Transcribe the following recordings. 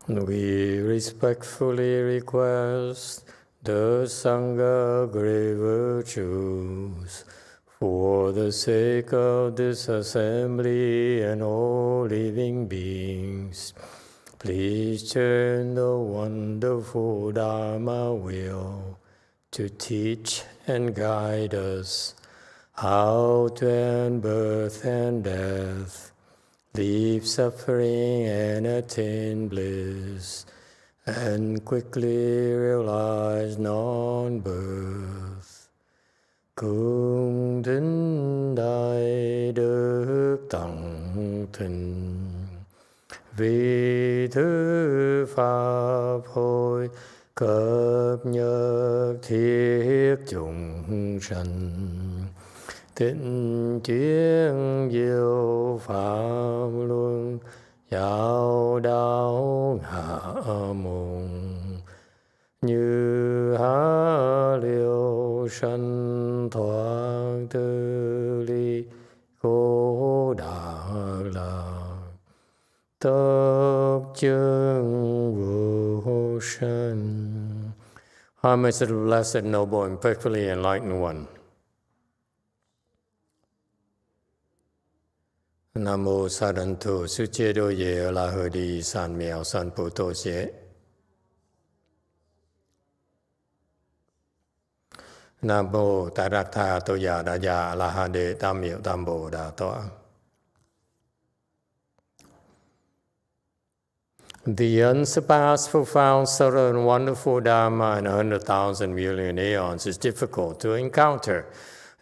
We respectfully request the Sangha great virtues for the sake of this assembly and all living beings. Please turn the wonderful Dharma wheel to teach and guide us how to end birth and death, leave suffering and attain bliss, and quickly realize non-birth. Cung kính đại đức tăng thịnh, vì thứ pháp hội cập nhật thiết chúng sanh, tịnh chuyên diệu pháp luân giáo đạo hạ môn, như há liêu sanh thoát tư ly cố đà lạc, tốc chứng vô sanh. Homage to the Blessed, Noble, and Perfectly Enlightened One. Nam mô Sa Đan Thủ Sư Chế Đô Ye La Hơ Đi San Miao San Pu Tô Xế. Nam mô Tạ Rạc Tha Tô Già Đà Già La Ha Đê Tam Miệu Tam Bồ Đà Tọa. The unsurpassed, profound, subtle, and wonderful Dharma in 100,000 million aeons is difficult to encounter.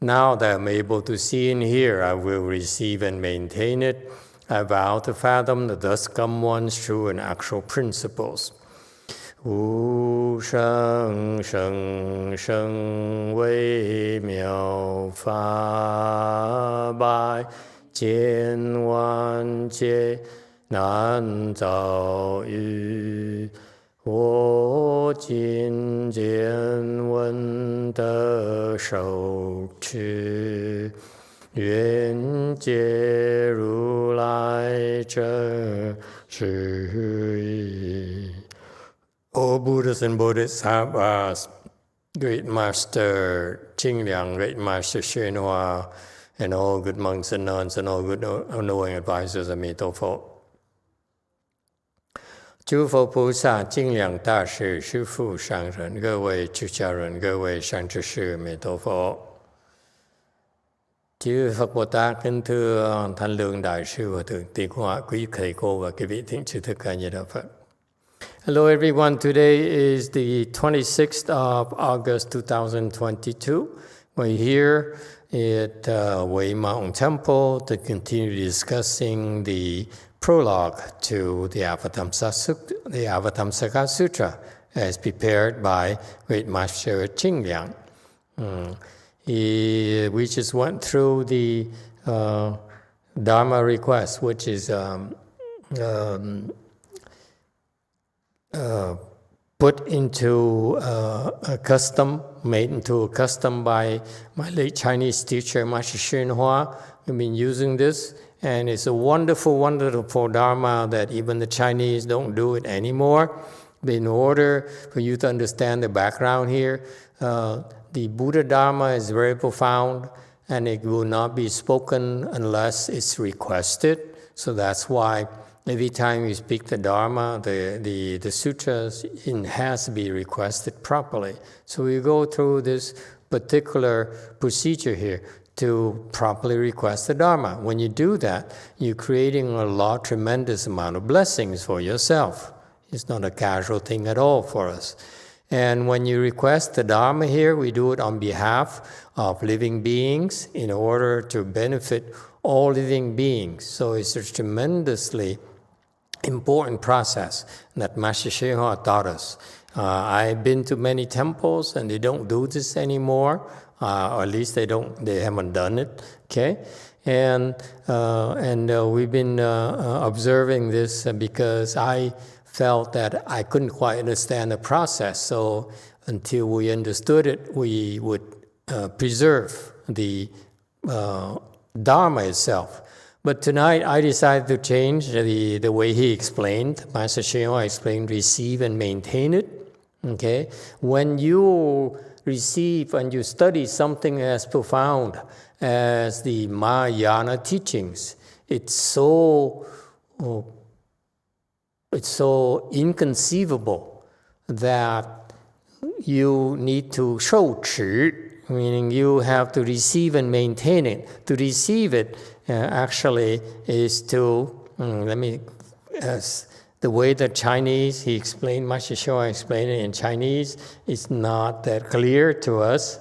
Now that I'm able to see and hear, I will receive and maintain it. I vow to fathom the thus come one's true and actual principles. Wu sheng sheng sheng wei miao fa bai jian wan jie nan zao yu. 我今见闻得受持，愿解如来真实义。 All Buddhas and Bodhisattvas, Great Master Qingliang, Great Master YongHua, and all good monks and nuns and all good knowing advisors of Emitofuo. 诸佛菩萨、精良大士、师父上人、各位出家人、各位善知識、弥陀佛。Chư Phật Bồ Tát kính thưa Thanh Lương Đại sư và Thượng Tọa Hóa, quý thầy cô và quý vị thiện sư thích ca Di Đà Phật. Hello everyone, today is the 26th of August 2022. We're here at Wei Mountain Temple to continue discussing the prologue to the Avatamsaka Sutra as prepared by Great Master Qingliang. We just went through the Dharma request, which is put into a custom, made into a custom by my late Chinese teacher, Master YongHua. We've been using this, and it's a wonderful, wonderful Dharma that even the Chinese don't do it anymore. But in order for you to understand the background here, the Buddha Dharma is very profound, and it will not be spoken unless it's requested. So that's why every time you speak the Dharma, the sutras, it has to be requested properly. So we go through this particular procedure here to properly request the Dharma. When you do that, you're creating a tremendous amount of blessings for yourself. It's not a casual thing at all for us. And when you request the Dharma here, we do it on behalf of living beings in order to benefit all living beings. So it's a tremendously important process that Master YongHua taught us. I've been to many temples and they don't do this anymore, or at least they haven't done it. Okay, and we've been observing this because I felt that I couldn't quite understand the process. So until we understood it, we would preserve the Dharma itself. But tonight I decided to change the way he explained. Master YongHua explained, receive and maintain it. Okay? When you receive and you study something as profound as the Mahayana teachings, it's so inconceivable that you need to 受持, meaning you have to receive and maintain it. To receive it actually is to, the way that Chinese, he explained, Master YongHua explained it in Chinese, it's not that clear to us.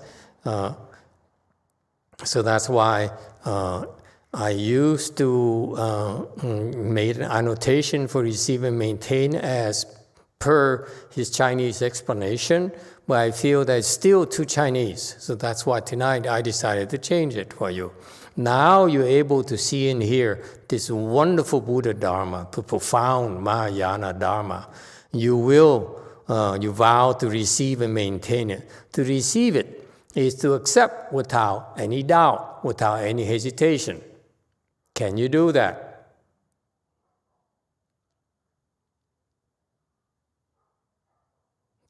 So that's why I used to make an annotation for receive and maintain as per his Chinese explanation, but I feel that it's still too Chinese. So that's why tonight I decided to change it for you. Now you're able to see and hear this wonderful Buddha Dharma, the profound Mahayana Dharma. You vow to receive and maintain it. To receive it is to accept without any doubt, without any hesitation. Can you do that?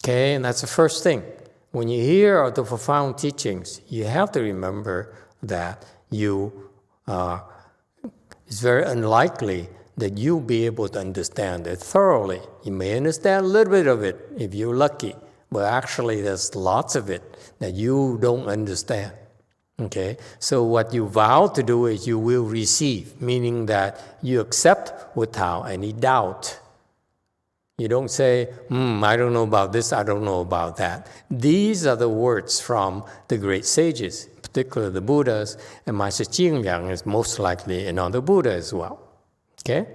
Okay, and that's the first thing. When you hear the profound teachings, you have to remember that it's very unlikely that you'll be able to understand it thoroughly. You may understand a little bit of it if you're lucky, but actually there's lots of it that you don't understand. Okay, so what you vow to do is you will receive, meaning that you accept without any doubt. You don't say, I don't know about this, I don't know about that. These are the words from the great sages, particularly the Buddhas, and Master Jingliang is most likely another Buddha as well. Okay?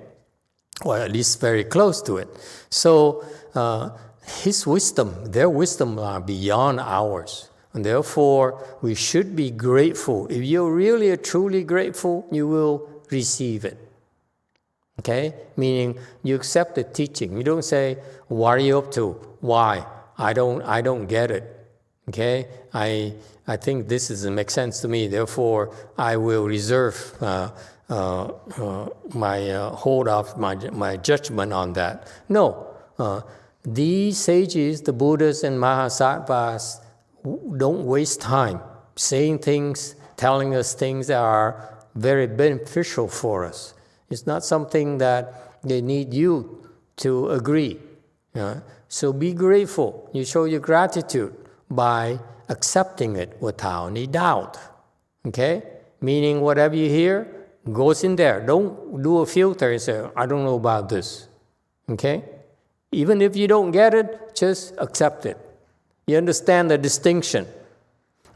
Or at least very close to it. So his wisdom, their wisdom are beyond ours. And therefore, we should be grateful. If you're really truly grateful, you will receive it. Okay? Meaning you accept the teaching. You don't say, what are you up to? Why? I don't get it. Okay? I think this doesn't make sense to me. Therefore, I will reserve my hold off my judgment on that. No. These sages, the Buddhas and Mahasattvas, don't waste time saying things, telling us things that are very beneficial for us. It's not something that they need you to agree. So be grateful. You show your gratitude by accepting it without any doubt. Okay? Meaning whatever you hear goes in there. Don't do a filter and say, I don't know about this. Okay? Even if you don't get it, just accept it. You understand the distinction.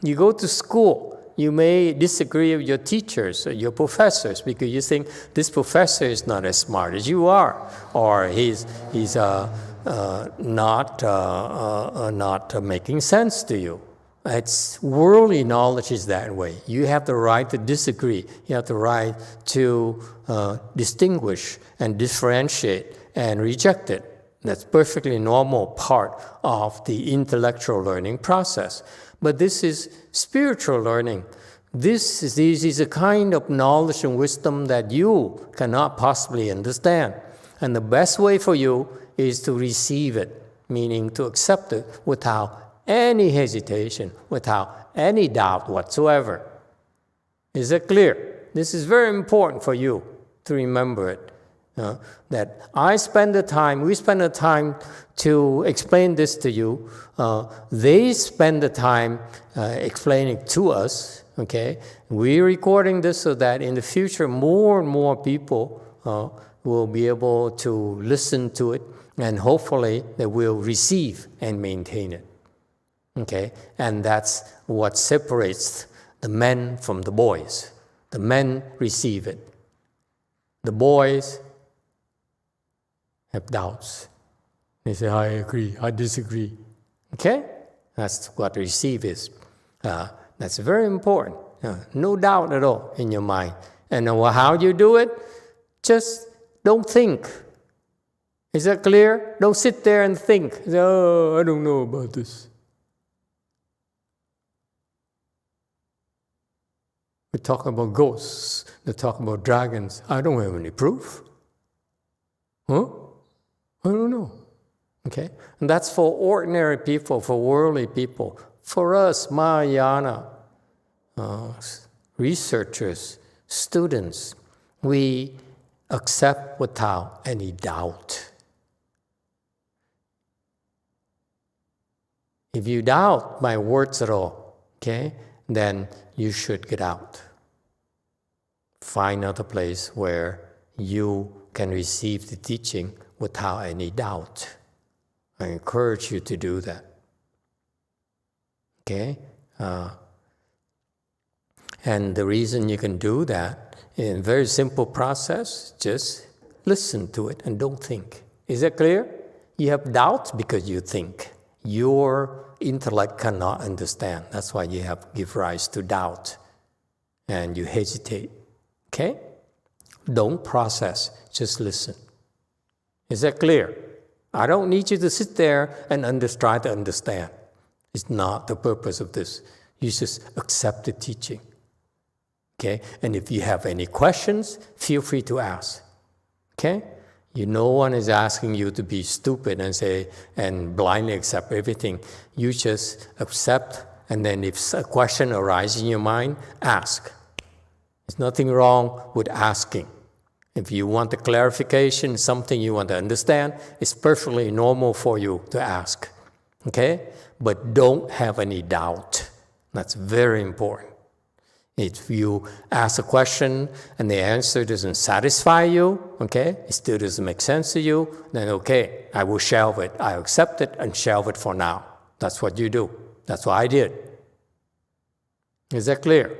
You go to school. You may disagree with your teachers or your professors because you think this professor is not as smart as you are, or he's not making sense to you. It's worldly knowledge is that way. You have the right to disagree. You have the right to distinguish and differentiate and reject it. That's perfectly normal part of the intellectual learning process. But this is spiritual learning. This is a kind of knowledge and wisdom that you cannot possibly understand. And the best way for you is to receive it, meaning to accept it without any hesitation, without any doubt whatsoever. Is that clear? This is very important for you to remember it. That we spend the time to explain this to you. They spend the time explaining to us. Okay, we're recording this so that in the future more and more people will be able to listen to it, and hopefully they will receive and maintain it. Okay, and that's what separates the men from the boys. The men receive it. The boys have doubts. They say, I agree, I disagree. Okay? That's what receive is. That's very important. No doubt at all in your mind. And how you do it? Just don't think. Is that clear? Don't sit there and think. Oh, I don't know about this. talk about ghosts. They talk about dragons. I don't have any proof. Huh? I don't know. Okay? And that's for ordinary people, for worldly people. For us, Mahayana researchers, students, we accept without any doubt. If you doubt my words at all, okay, then you should get out. Find another place where you can receive the teaching without any doubt. I encourage you to do that. Okay? And the reason you can do that in a very simple process, just listen to it and don't think. Is that clear? You have doubts because you think. Your intellect cannot understand. That's why you have give rise to doubt and you hesitate. Okay? Don't process, just listen. Is that clear? I don't need you to sit there and try to understand. It's not the purpose of this. You just accept the teaching. Okay? And if you have any questions, feel free to ask. Okay? No one is asking you to be stupid and blindly accept everything. You just accept, and then if a question arises in your mind, ask. There's nothing wrong with asking. If you want a clarification, something you want to understand, it's perfectly normal for you to ask. Okay? But don't have any doubt. That's very important. If you ask a question and the answer doesn't satisfy you, okay, it still doesn't make sense to you, then okay, I will shelve it. I accept it and shelve it for now. That's what you do. That's what I did. Is that clear?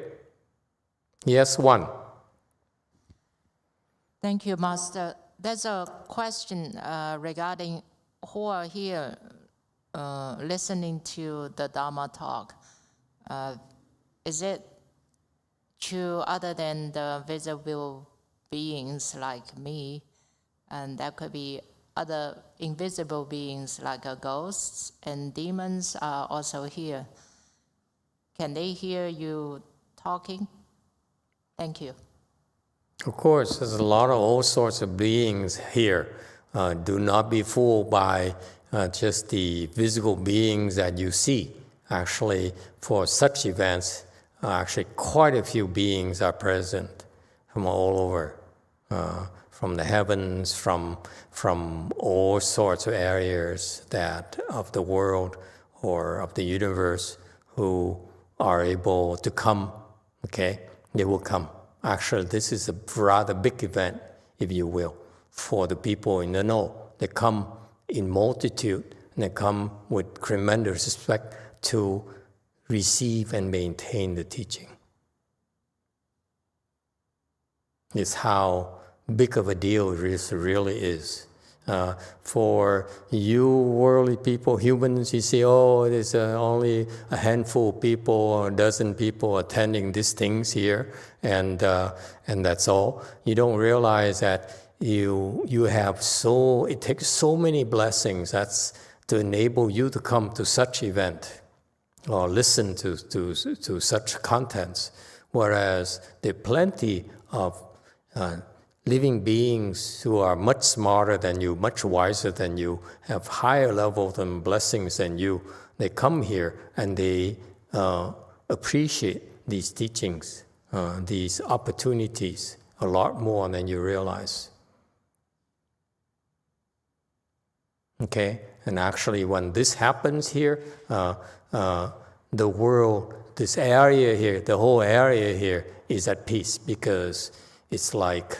Yes, one. Thank you, Master. There's a question regarding who are here listening to the Dharma talk. Is it true other than the visible beings like me, and there could be other invisible beings like ghosts and demons are also here? Can they hear you talking? Thank you. Of course, there's a lot of all sorts of beings here. Do not be fooled by just the physical beings that you see. Actually, for such events, actually quite a few beings are present from all over, from the heavens, from all sorts of areas of the world or of the universe who are able to come, okay? They will come. Actually, this is a rather big event, if you will, for the people in the know. They come in multitude, and they come with tremendous respect to receive and maintain the teaching. It's how big of a deal this really is. For you worldly people, humans, you say, oh, there's only a handful of people or a dozen people attending these things here, and that's all. You don't realize that you have it takes so many blessings to enable you to come to such event or listen to such contents, whereas there are plenty of living beings who are much smarter than you, much wiser than you, have higher levels and blessings than you. They come here and they appreciate these teachings, these opportunities a lot more than you realize. Okay? And actually, when this happens here, the world, this area here, the whole area here is at peace because it's like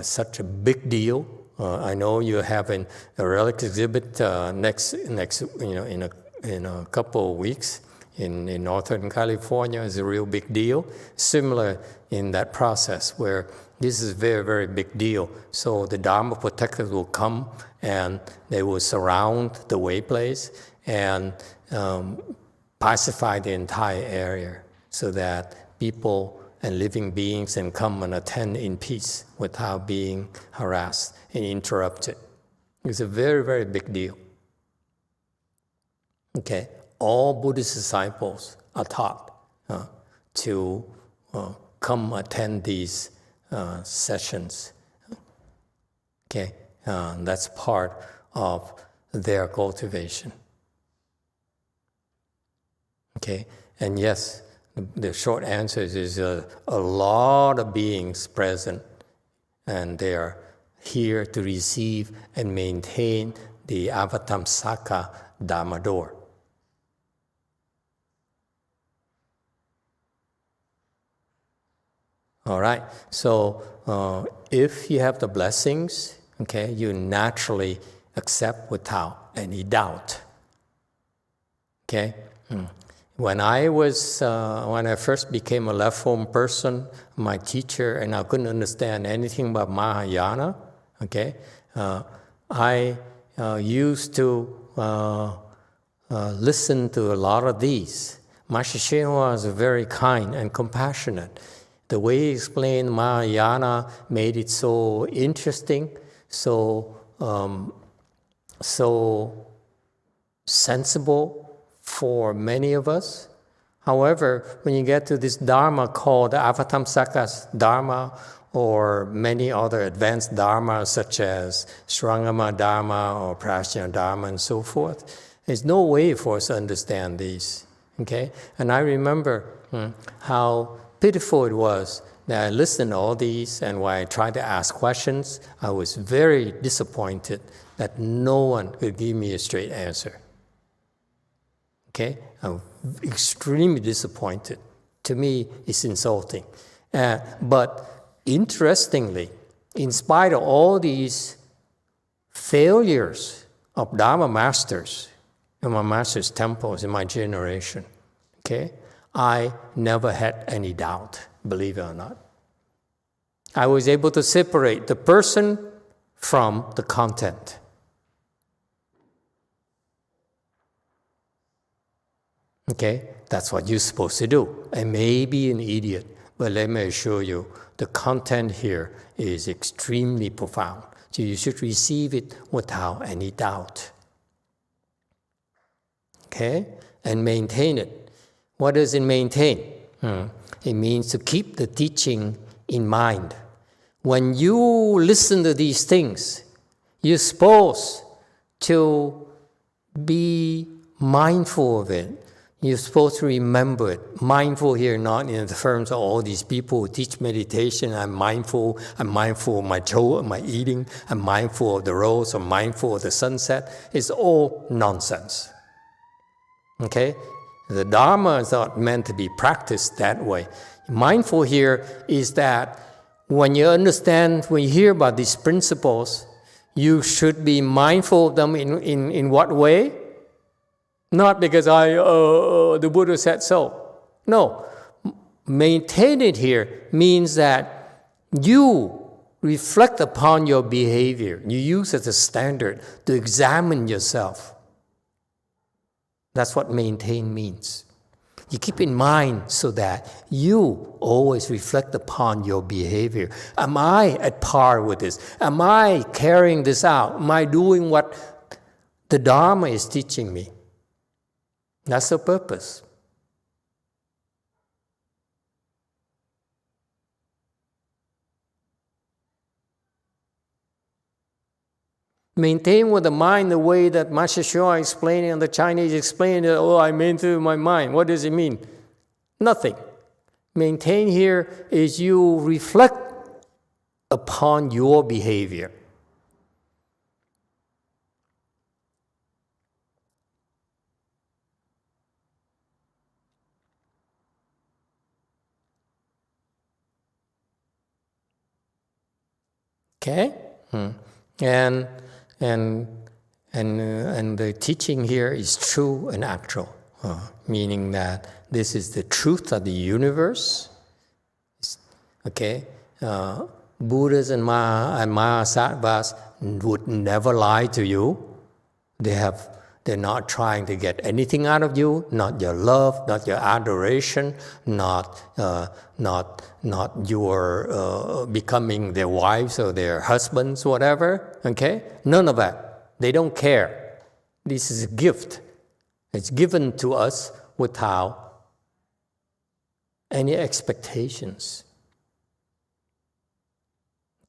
such a big deal. I know you're having a relic exhibit next in a couple of weeks in Northern California. Is a real big deal. Similar in that process where this is a very, very big deal. So the Dharma protectors will come and they will surround the way place and pacify the entire area so that people and living beings can come and attend in peace without being harassed and interrupted. It's a very, very big deal. Okay, all Buddhist disciples are taught to come attend these sessions. Okay, that's part of their cultivation. Okay, and yes, the short answer is a lot of beings present, and they are here to receive and maintain the Avatamsaka Dharma door. All right, so if you have the blessings, okay, you naturally accept without any doubt. Okay? When I first became a left form person, my teacher, and I couldn't understand anything about Mahayana, okay, I used to listen to a lot of these. Master Shenhua was very kind and compassionate. The way he explained Mahayana made it so interesting, so sensible for many of us. However, when you get to this Dharma called the Avatamsaka Dharma, or many other advanced dharmas such as Srangama Dharma or Prajna Dharma and so forth, there's no way for us to understand these. Okay? And I remember how pitiful it was that I listened to all these, and when I tried to ask questions, I was very disappointed that no one could give me a straight answer. Okay? I'm extremely disappointed. To me, it's insulting. But interestingly, in spite of all these failures of Dharma masters in my master's temples in my generation, okay, I never had any doubt, believe it or not. I was able to separate the person from the content. Okay, that's what you're supposed to do. I may be an idiot, but let me assure you, the content here is extremely profound. So you should receive it without any doubt. Okay, and maintain it. What does it maintain? It means to keep the teaching in mind. When you listen to these things, you're supposed to be mindful of it. You're supposed to remember it. Mindful here, not in the terms of all these people who teach meditation. I'm mindful of my eating. I'm mindful of the rose. I'm mindful of the sunset. It's all nonsense. Okay? The Dharma is not meant to be practiced that way. Mindful here is that when you understand, when you hear about these principles, you should be mindful of them in what way? Not because the Buddha said so. No. Maintain it here means that you reflect upon your behavior. You use it as a standard to examine yourself. That's what maintain means. You keep in mind so that you always reflect upon your behavior. Am I at par with this? Am I carrying this out? Am I doing what the Dharma is teaching me? That's the purpose. Maintain with the mind the way that Master Hsuan explained and the Chinese explained it. Oh, I maintain my mind. What does it mean? Nothing. Maintain here is you reflect upon your behavior. Okay? And the teaching here is true and actual, meaning that this is the truth of the universe. Okay, Buddhas and Mahasattvas would never lie to you. They're not trying to get anything out of you, not your love, not your adoration, not your becoming their wives or their husbands, whatever, okay? None of that. They don't care. This is a gift. It's given to us without any expectations.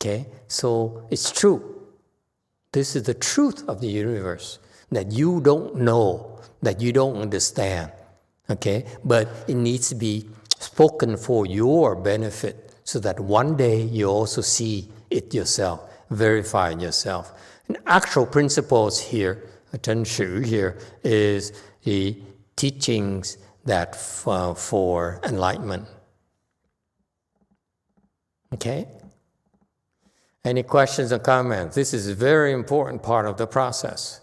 Okay, so it's true. This is the truth of the universe, that you don't know, that you don't understand. Okay, but it needs to be spoken for your benefit, so that one day you also see it yourself, verify it yourself. And actual principles here, Chen Shu here, is the teachings that for enlightenment. Okay? Any questions or comments? This is a very important part of the process.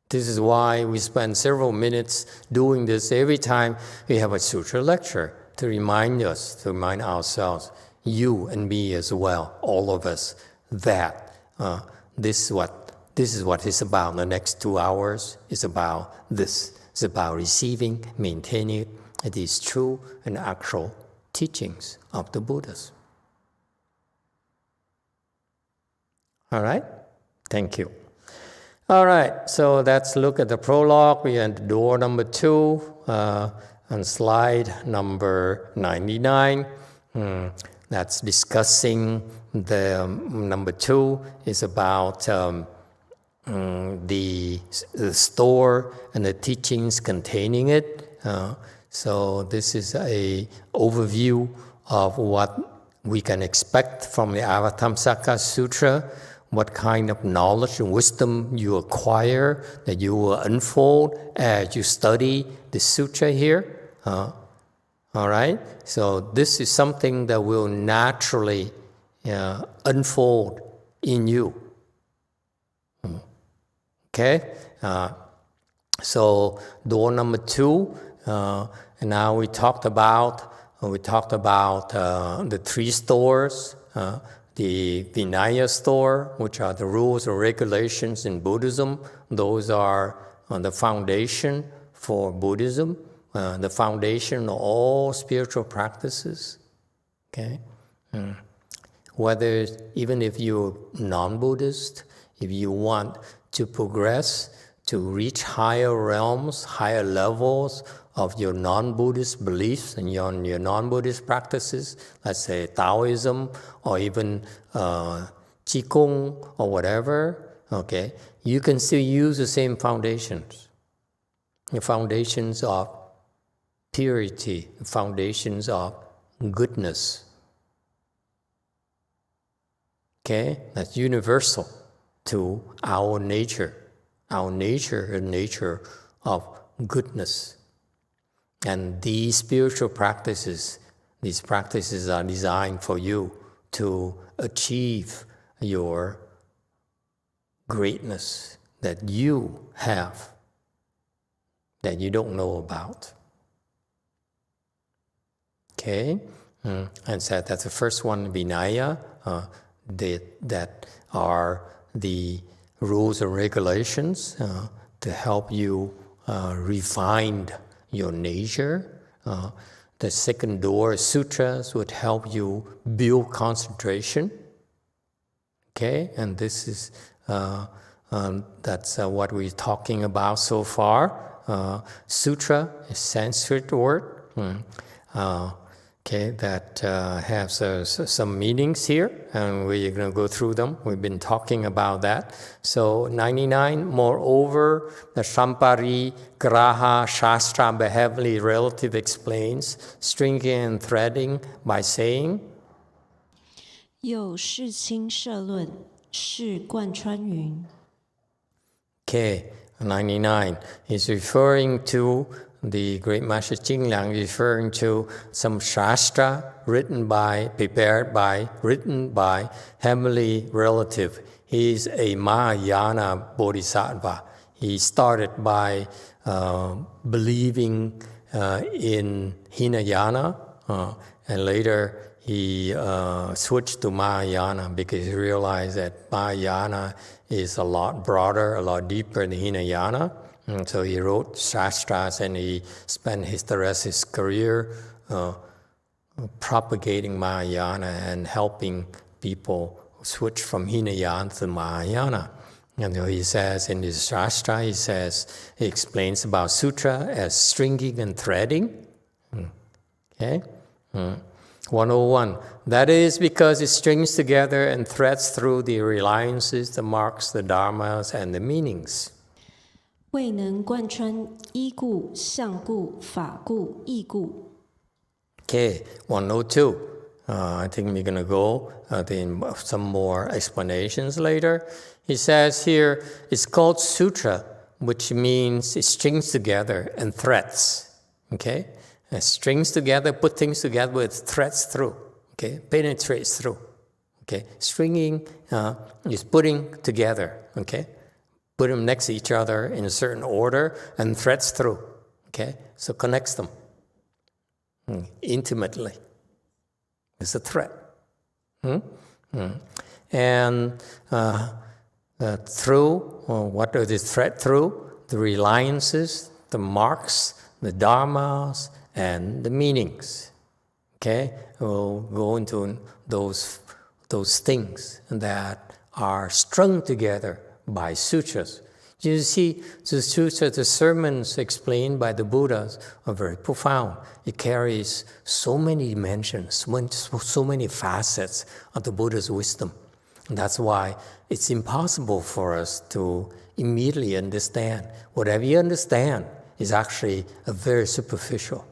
This is why we spend several minutes doing this every time we have a sutra lecture, to remind us, to remind ourselves, you and me as well, all of us, that this is what it's about. The next 2 hours is about this. It's about receiving, maintaining these true and actual teachings of the Buddhas. All right? Thank you. All right, so let's look at the prologue. We're at door number 2, on slide number 99. That's discussing the number 2 is about the store and the teachings containing it. So this is an overview of what we can expect from the Avatamsaka Sutra, what kind of knowledge and wisdom you acquire, that you will unfold as you study the sutra here. All right? So this is something that will naturally unfold in you. Okay? So door number 2, and now we talked about the 3 stores, the Vinaya store, which are the rules or regulations in Buddhism. Those are the foundation for Buddhism, the foundation of all spiritual practices. Okay? Whether, even if you're non-Buddhist, if you want to progress, to reach higher realms, higher levels of your non-Buddhist beliefs and your non-Buddhist practices, let's say Taoism or even Qigong or whatever, okay, you can still use the same foundations. The foundations of purity, the foundations of goodness. Okay, that's universal to our nature. Our nature is nature of goodness. And these spiritual practices, are designed for you to achieve your greatness that you have, that you don't know about. Okay? And so that's the first one, Vinaya, that are the rules and regulations to help you refine your nature. The second door, sutras, would help you build concentration. Okay, and this is that's what we're talking about so far. Sutra is Sanskrit word. Okay, that has some meanings here, and we're going to go through them. We've been talking about that. So 99, moreover, the Sampari Graha Shastra Behaviorally Relative explains stringing and threading by saying, 又世亲社论是贯穿云. Okay, 99 is referring to the great Master Jinglang, referring to some Shastra written by heavenly relative. He's a Mahayana Bodhisattva. He started by believing in Hinayana, and later he switched to Mahayana because he realized that Mahayana is a lot broader, a lot deeper than Hinayana. And so he wrote Shastras, and he spent the rest of his career propagating Mahayana and helping people switch from Hinayana to Mahayana. And so he says in his Shastra, he explains about sutra as stringing and threading. Okay? 101. That is because it strings together and threads through the reliances, the marks, the dharmas, and the meanings. 未能贯穿依故、相故、法故、义故。 Okay, 102. I think we're going to go some more explanations later. He says here, it's called sutra, which means it strings together and threads. Okay? It strings together, put things together, but it threads through. Okay? Penetrates through. Okay? Stringing is putting together. Okay? Put them next to each other in a certain order and threads through. Okay? So connects them intimately. It's a thread. And through, what does it thread through? The reliances, the marks, the dharmas, and the meanings. Okay? We'll go into those things that are strung together by sutras. You see, the sutras, the sermons explained by the Buddhas are very profound. It carries so many dimensions, so many facets of the Buddha's wisdom. And that's why it's impossible for us to immediately understand. Whatever you understand is actually a very superficial,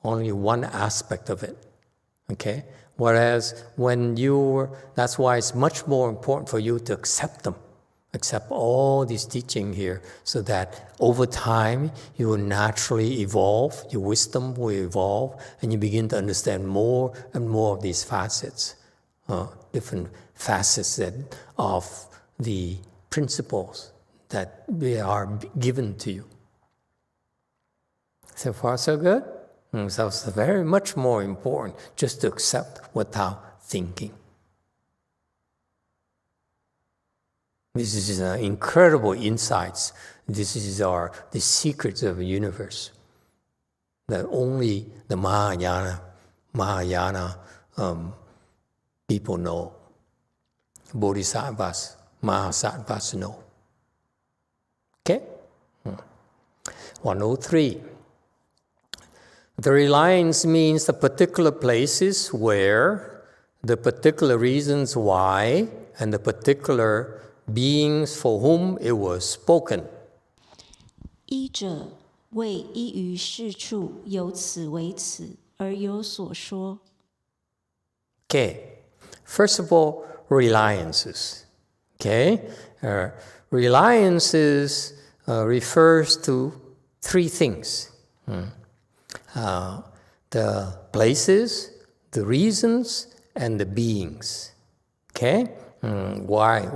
only one aspect of it. Okay? Whereas that's why it's much more important for you to accept them. Accept all this teaching here so that over time you will naturally evolve, your wisdom will evolve, and you begin to understand more and more of these facets, different facets of the principles that they are given to you. So far, so good? So it's very much more important just to accept without thinking. This is incredible insights. This is the secrets of the universe that only the Mahayana people know. Bodhisattvas, Mahasattvas know. Okay? 103. The reliance means the particular places where the particular reasons why and the particular beings for whom it was spoken. 依者为依于是处，由此为此，而有所说。 Okay, first of all, reliances. Okay, reliances refers to three things: the places, the reasons, and the beings. Okay. Why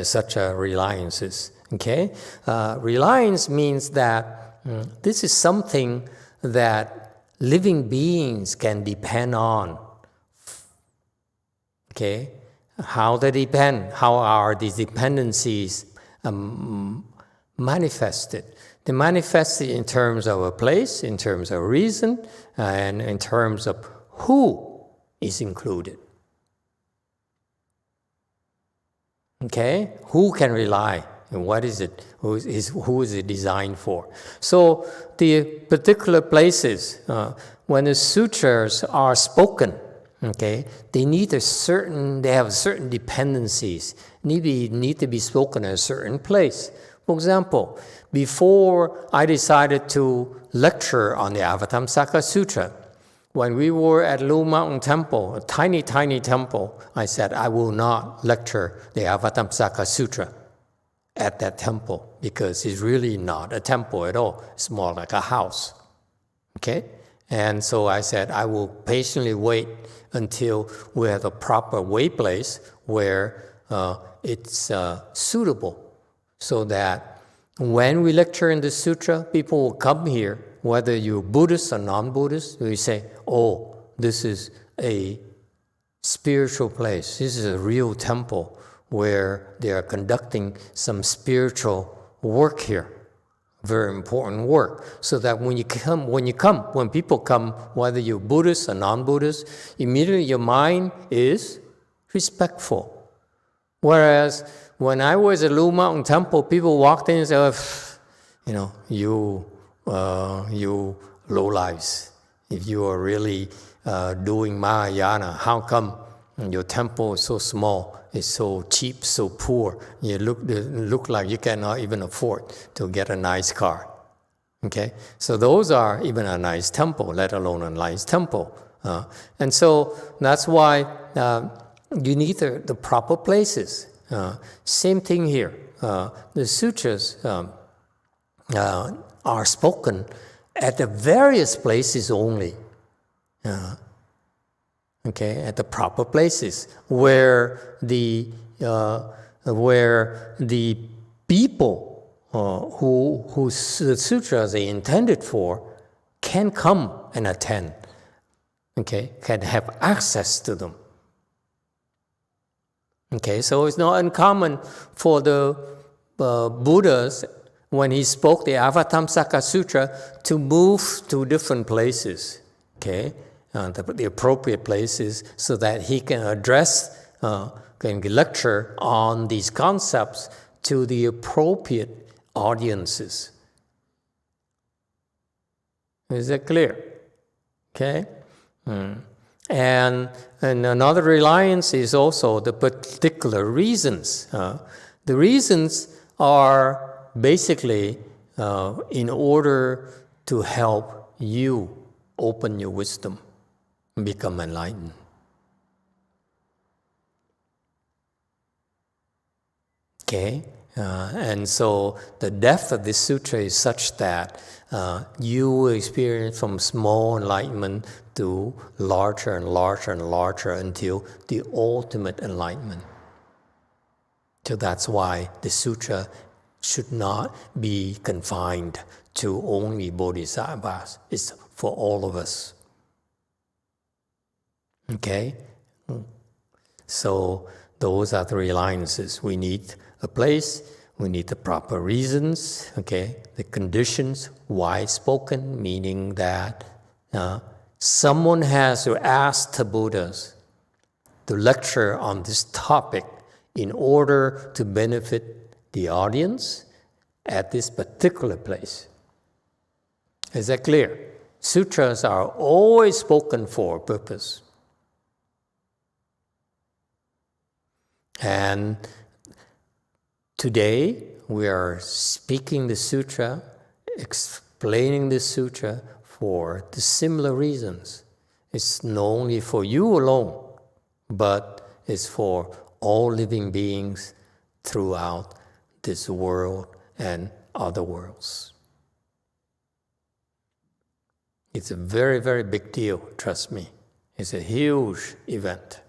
such a reliances? Okay, reliance means that this is something that living beings can depend on. Okay, how they depend? How are these dependencies manifested? They manifest in terms of a place, in terms of reason, and in terms of who is included. Okay, who can rely and what is it? Who is it designed for? So the particular places, when the sutras are spoken, okay, they have certain dependencies, need to be spoken in a certain place. For example, before I decided to lecture on the Avatamsaka Sutra, when we were at Lu Mountain Temple, a tiny, tiny temple, I said, I will not lecture the Avatamsaka Sutra at that temple because it's really not a temple at all. It's more like a house. Okay? And so I said, I will patiently wait until we have a proper way place where it's suitable so that when we lecture in the sutra, people will come here. Whether you're Buddhist or non-Buddhist, we say, oh, this is a spiritual place. This is a real temple where they are conducting some spiritual work here. Very important work. So that when people come, whether you're Buddhist or non-Buddhist, immediately your mind is respectful. Whereas when I was at Lu Mountain Temple, people walked in and said, you low lives. If you are really doing Mahayana. How come your temple is so small, it's so cheap, so poor? You look like you cannot even afford to get a nice car. Okay, so those are even a nice temple, let alone a nice temple. And so that's why you need the proper places. Same thing here. The sutras are spoken at the various places only. Okay, at the proper places where the people who the sutras are intended for can come and attend. Okay, can have access to them. Okay, so it's not uncommon for the Buddhas, when he spoke the Avatamsaka Sutra, to move to different places, okay, the appropriate places, so that he can address, can lecture on these concepts to the appropriate audiences. Is that clear? Okay? And another reliance is also the particular reasons. The reasons are basically in order to help you open your wisdom and become enlightened. Okay? And so the depth of this sutra is such that you will experience from small enlightenment to larger and larger and larger until the ultimate enlightenment. So that's why the sutra should not be confined to only bodhisattvas. It's for all of us. Okay? So those are the reliances. We need a place, we need the proper reasons, okay? The conditions, why spoken, meaning that someone has to ask the Buddhas to lecture on this topic in order to benefit the audience at this particular place. Is that clear? Sutras are always spoken for a purpose. And today we are speaking the sutra, explaining the sutra for the similar reasons. It's not only for you alone, but it's for all living beings throughout this world and other worlds. It's a very, very big deal, trust me. It's a huge event.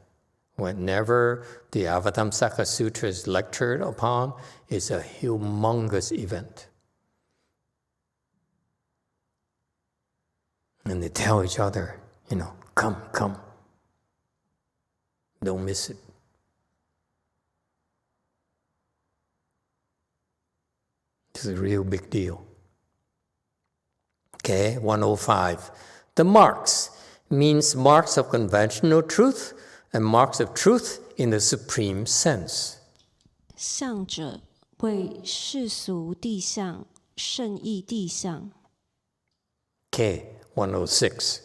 Whenever the Avatamsaka Sutra is lectured upon, it's a humongous event. And they tell each other, come, come. Don't miss it. It's a real big deal. Okay, 105. The marks means marks of conventional truth and marks of truth in the supreme sense. 相者为世俗谛相、圣义谛相。 Okay, 106.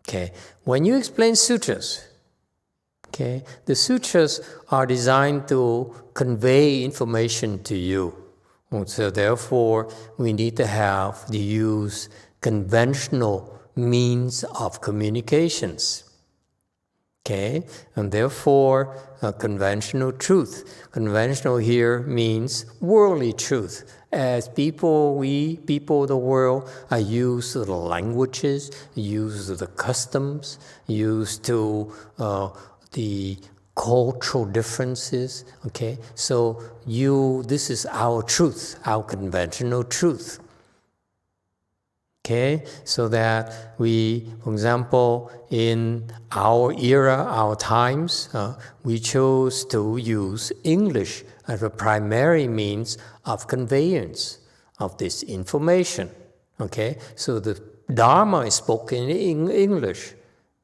Okay, when you explain sutras, okay, the sutras are designed to convey information to you. So therefore, we need to have to use conventional means of communications. Okay, and therefore, conventional truth. Conventional here means worldly truth. As we people of the world are used to the languages, used to the customs, used to the cultural differences. Okay, so this is our truth, our conventional truth. Okay, so that we, for example, in our era, our times, we chose to use English as a primary means of conveyance of this information. Okay, so the Dharma is spoken in English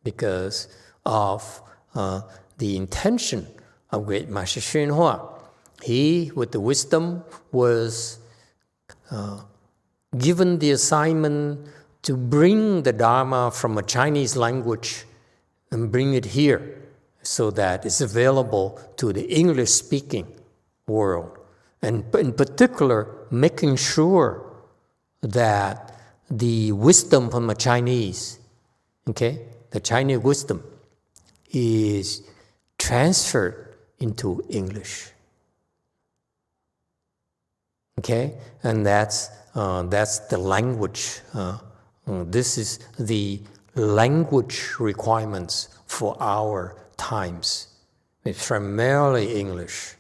because of the intention of great Master YongHua. He, with the wisdom, was given the assignment to bring the Dharma from a Chinese language and bring it here so that it's available to the English-speaking world. And in particular, making sure that the wisdom from the Chinese, the Chinese wisdom is transferred into English. And that's the language. This is the language requirements for our times. It's primarily English.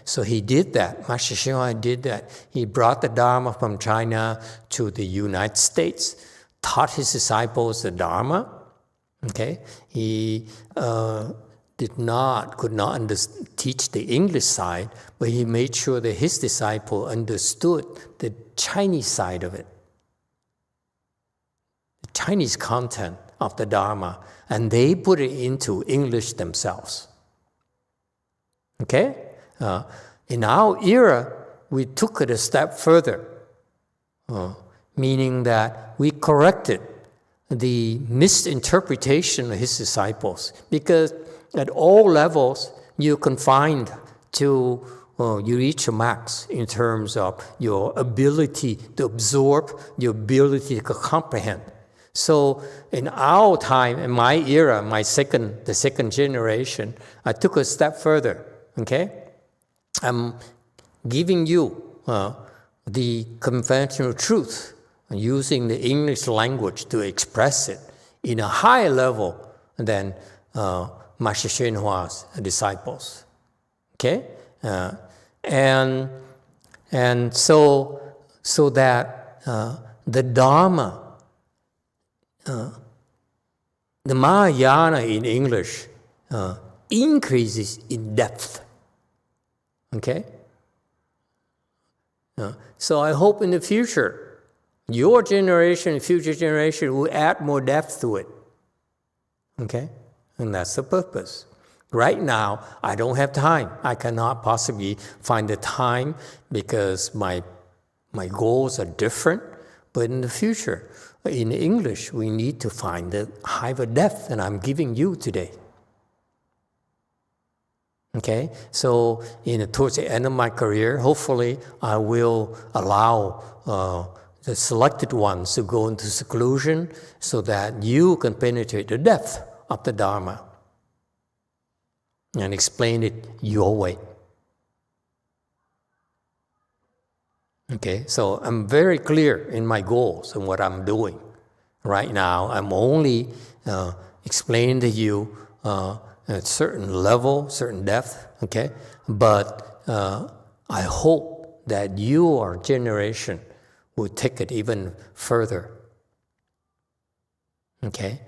So he did that. Master Hsien did that. He brought the Dharma from China to the United States, taught his disciples the Dharma. He could not teach the English side, but he made sure that his disciple understood the Chinese side of it, the Chinese content of the Dharma, and they put it into English themselves. In our era, we took it a step further, meaning that we corrected the misinterpretation of his disciples, because at all levels, you're confined to, you reach a max in terms of your ability to absorb, your ability to comprehend. So in our time, in my era, the second generation, I took a step further, I'm giving you the conventional truth, using the English language to express it in a higher level than Master Hsien-Hua's disciples. And so that the Dharma, the Mahayana in English, increases in depth. So I hope in the future, your generation, future generation will add more depth to it. And that's the purpose. Right now, I don't have time. I cannot possibly find the time because my goals are different. But in the future, in English, we need to find the higher depth that I'm giving you today. So towards the end of my career, hopefully I will allow the selected ones to go into seclusion so that you can penetrate the depth of the Dharma and explain it your way. So I'm very clear in my goals and what I'm doing. Right now, I'm only explaining to you at a certain level, certain depth, But I hope that your generation will take it even further.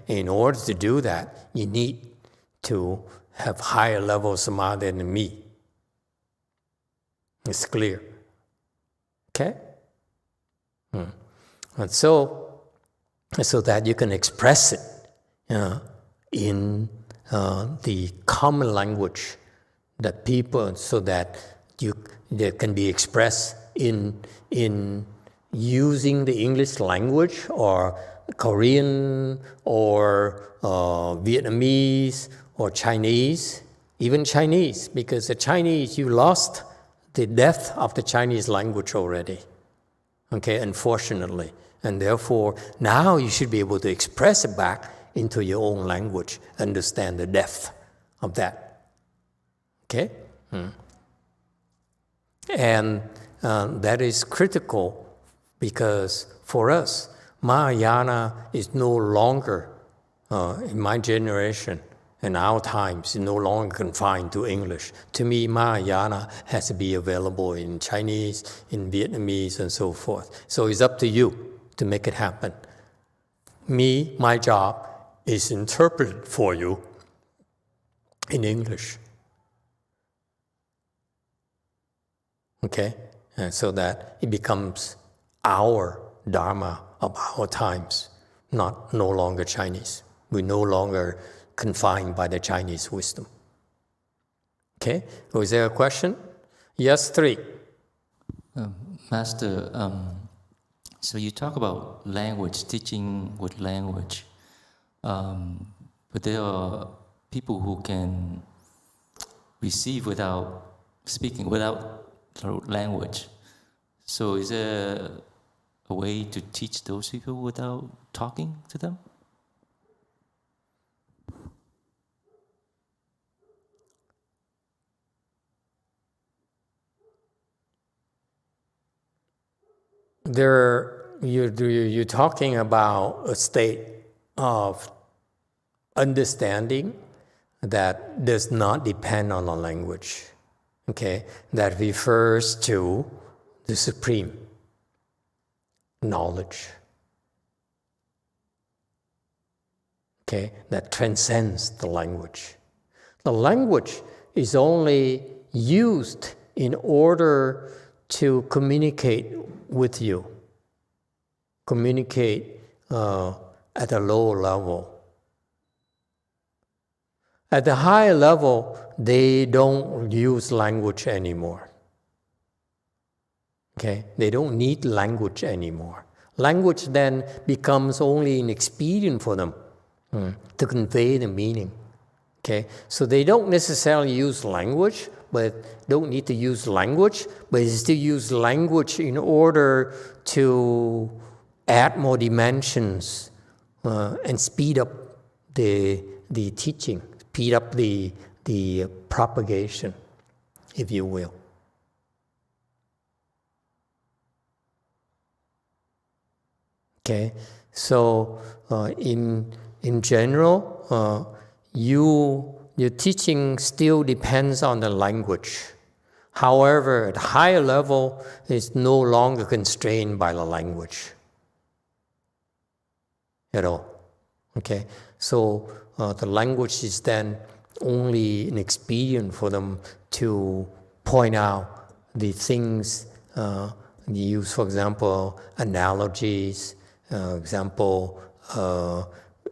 In order to do that, you need to have higher level of samadhi than me. It's clear. And so that you can express it in the common language that people, so that that can be expressed in using the English language or Korean or Vietnamese or Chinese, even Chinese, because the Chinese, you lost the depth of the Chinese language already, unfortunately. And therefore, now you should be able to express it back into your own language, understand the depth of that. And that is critical because for us, Mahayana is no longer, in my generation, in our times, is no longer confined to English. To me, Mahayana has to be available in Chinese, in Vietnamese, and so forth. So it's up to you to make it happen. My job is interpreted for you in English. And so that it becomes our Dharma of our times, no longer Chinese. We're no longer confined by the Chinese wisdom. Was there a question? Yes, 3. Master, So you talk about language, teaching with language, but there are people who can receive without speaking, without language. So is there a way to teach those people without talking to them? You're talking about a state of understanding that does not depend on the language, okay? That refers to the supreme knowledge, okay? That transcends the language. The language is only used in order to communicate with you, communicate at a lower level. At the higher level, they don't use language anymore. Okay? They don't need language anymore. Language then becomes only an expedient for them to convey the meaning. Okay? So they don't necessarily use language, but don't need to use language, but they still use language in order to add more dimensions and speed up the teaching, speed up the propagation, if you will. Okay, so in general, your teaching still depends on the language. However, at higher level, it's no longer constrained by the language at all. Okay, so the language is then only an expedient for them to point out the things. You use, for example, analogies,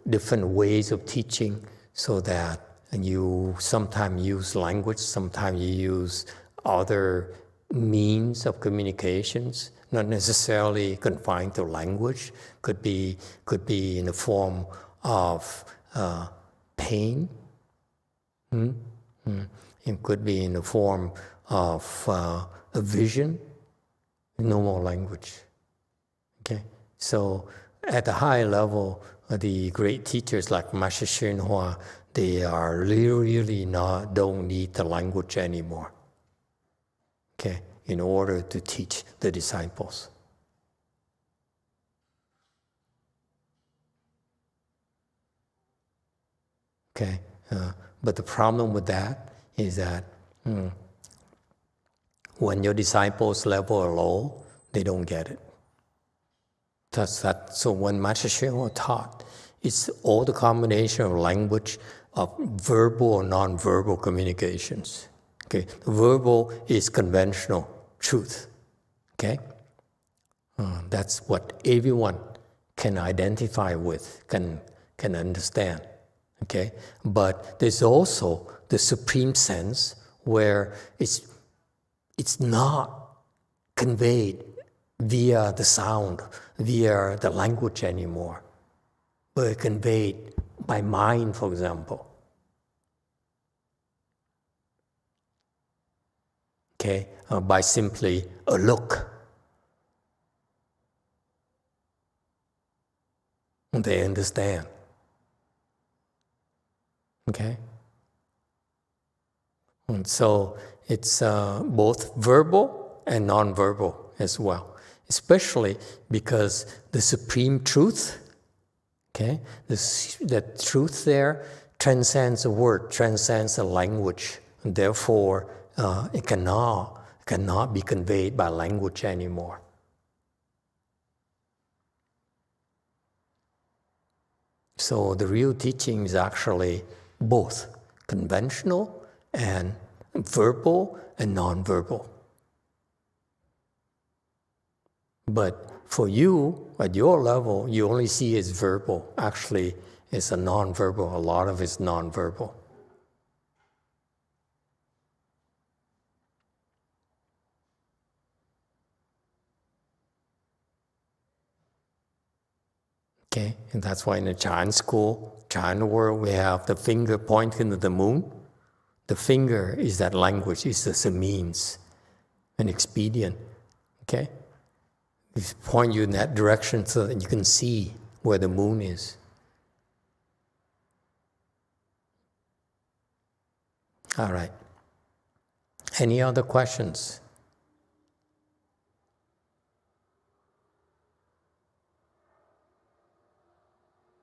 different ways of teaching, so that you sometimes use language, sometimes you use other means of communications, not necessarily confined to language. Could be in the form of pain. It could be in the form of a vision. No more language. Okay, so at the high level, the great teachers like Master YongHua, they are really don't need the language anymore. Okay, in order to teach the disciples. Okay, but the problem with that is that when your disciples level are low, they don't get it. So when Master YongHua taught, it's all the combination of language, of verbal or non-verbal communications. Okay, verbal is conventional truth. Okay, that's what everyone can identify with, can understand. Okay, but there's also the supreme sense where it's not conveyed via the sound, via the language anymore, but conveyed by mind, for example. Okay, by simply a look. They understand. Okay? And so it's both verbal and non-verbal as well, especially because the supreme truth, okay, the truth there transcends the word, transcends the language, and therefore it cannot be conveyed by language anymore. So the real teaching is actually both conventional and verbal and non-verbal. But for you, at your level, you only see it as verbal. Actually, it's a non-verbal. A lot of it's non-verbal. Okay, and that's why in the Chan school, Chan world, we have the finger pointing to the moon. The finger is that language, it's just a means, an expedient. Okay? It point you in that direction so that you can see where the moon is. All right. Any other questions?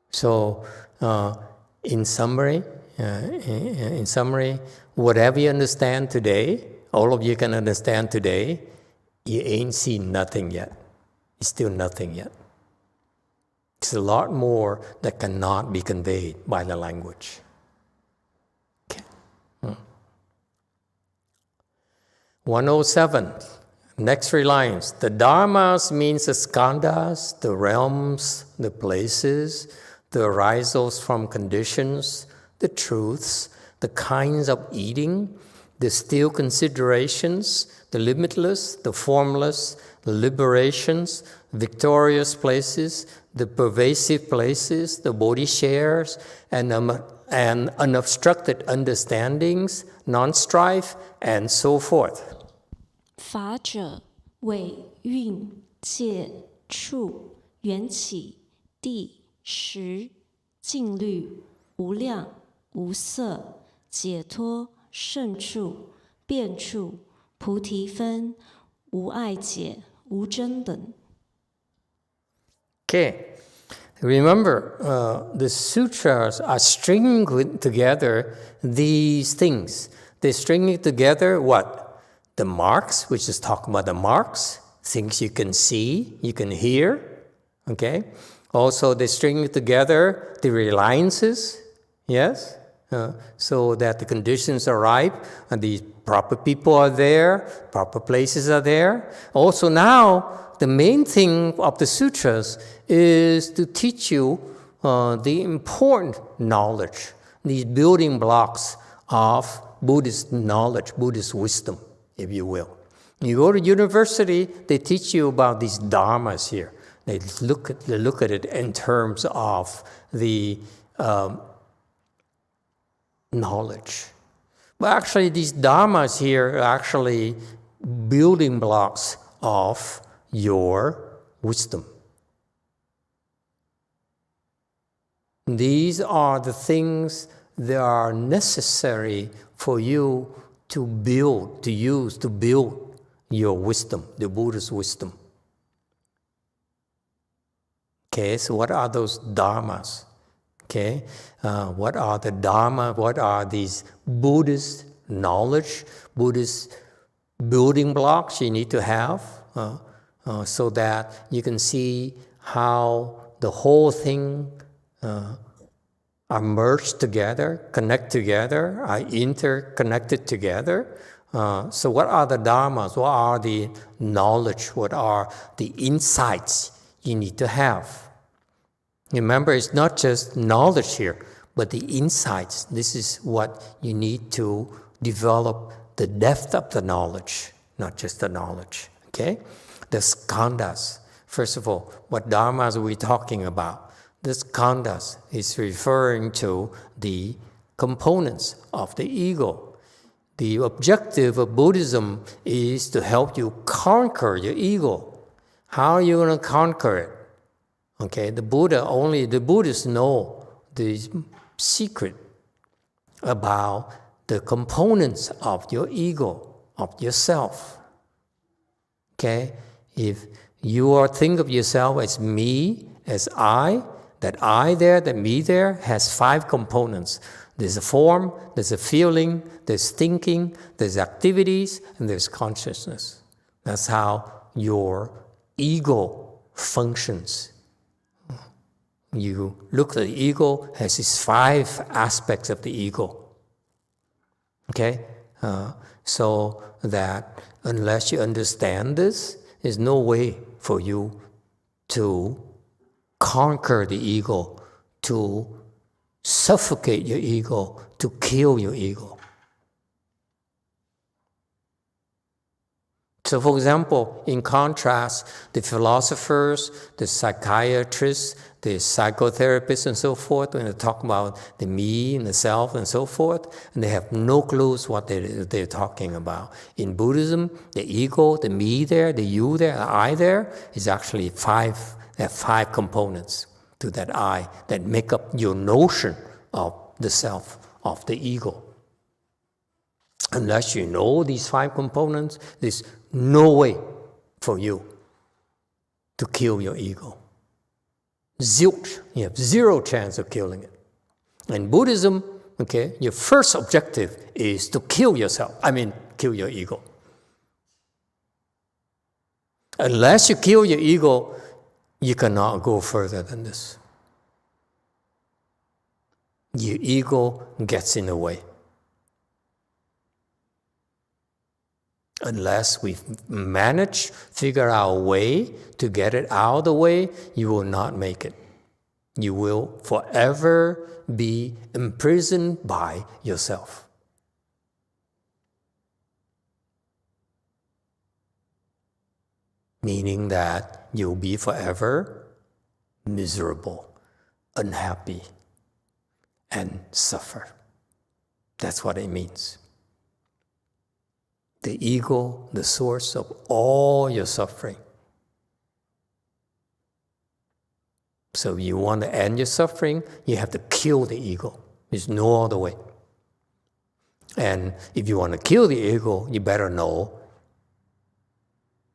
So, in summary, whatever you understand today, all of you can understand today, you ain't seen nothing yet. It's still nothing yet. It's a lot more that cannot be conveyed by the language. Okay. 107. Next reliance. The dharmas means the skandas, the realms, the places, the arisals from conditions, the truths, the kinds of eating, the still considerations, the limitless, the formless, the liberations, victorious places, the pervasive places, the Bodhi shares, and unobstructed understandings, non-strife, and so forth. 法者为蕴界处缘起地时静虑无量无色解脱胜处变处菩提分无碍解无争等。 Okay, remember, the sutras are stringing together these things. They're stringing together what? The marks, which is talking about the marks, things you can see, you can hear, okay? Also, they're stringing together the reliances, yes? So that the conditions are ripe, and the proper people are there, proper places are there. Also now, the main thing of the sutras is to teach you the important knowledge, these building blocks of Buddhist knowledge, Buddhist wisdom, if you will. You go to university, they teach you about these dharmas here. They look at it in terms of the knowledge. But actually, these dharmas here are actually building blocks of your wisdom. These are the things that are necessary for you to build, to use, to build your wisdom, the Buddha's wisdom. Okay, so what are those dharmas? Okay, what are the dharma? What are these Buddhist knowledge, Buddhist building blocks you need to have so that you can see how the whole thing are merged together, connect together, are interconnected together. So what are the dharmas? What are the knowledge? What are the insights you need to have? Remember, it's not just knowledge here, but the insights. This is what you need to develop the depth of the knowledge, not just the knowledge. Okay? The skandas. First of all, what dharmas are we talking about? The skandas is referring to the components of the ego. The objective of Buddhism is to help you conquer your ego. How are you going to conquer it? Okay, the Buddhists know the secret about the components of your ego, of yourself. Okay, if you think of yourself as me, as I, that me there has 5 components. There's a form, there's a feeling, there's thinking, there's activities, and there's consciousness. That's how your ego functions. You look at the ego has these 5 aspects of the ego. Okay? So that unless you understand this, there's no way for you to conquer the ego, to suffocate your ego, to kill your ego. So for example, in contrast, the philosophers, the psychiatrists, the psychotherapists and so forth, when they talk about the me and the self and so forth, and they have no clues what they're talking about. In Buddhism, the ego, the me there, the you there, the I there, is actually five components to that I that make up your notion of the self, of the ego. Unless you know these 5 components, there's no way for you to kill your ego. Zilch. You have 0 chance of killing it. In Buddhism, okay, your first objective is to kill yourself. Kill your ego. Unless you kill your ego, you cannot go further than this. Your ego gets in the way. Unless we figure out a way to get it out of the way, you will not make it. You will forever be imprisoned by yourself. Meaning that you'll be forever miserable, unhappy, and suffer. That's what it means. The ego, the source of all your suffering. So you want to end your suffering, you have to kill the ego. There's no other way. And if you want to kill the ego, you better know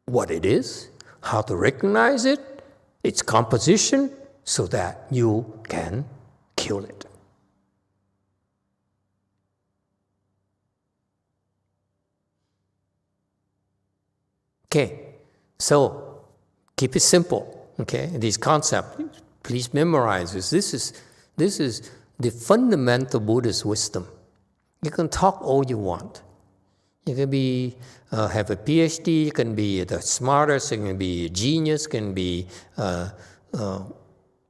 what it is, how to recognize it, its composition, so that you can kill it. Okay, so keep it simple. Okay, these concepts, please memorize this. This is the fundamental Buddhist wisdom. You can talk all you want. You can have a PhD. You can be the smartest. You can be a genius. You can be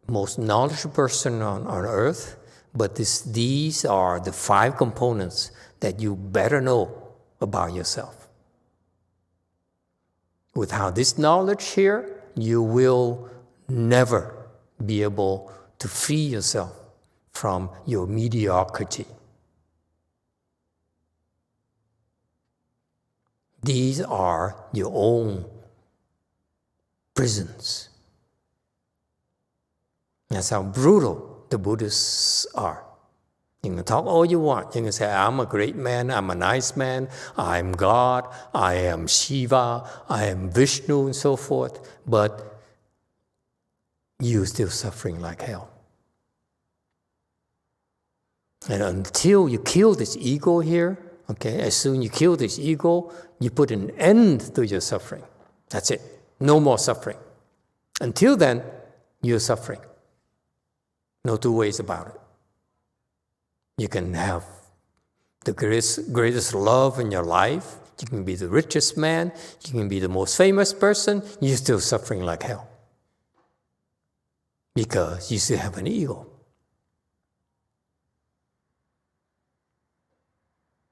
most knowledgeable person on earth. But these are the 5 components that you better know about yourself. Without this knowledge here, you will never be able to free yourself from your mediocrity. These are your own prisons. That's how brutal the Buddhists are. You can talk all you want. You can say, I'm a great man, I'm a nice man, I'm God, I am Shiva, I am Vishnu, and so forth. But you're still suffering like hell. And until you kill this ego here, okay, as soon as you kill this ego, you put an end to your suffering. That's it. No more suffering. Until then, you're suffering. No 2 ways about it. You can have the greatest love in your life. You can be the richest man. You can be the most famous person. You're still suffering like hell. Because you still have an ego.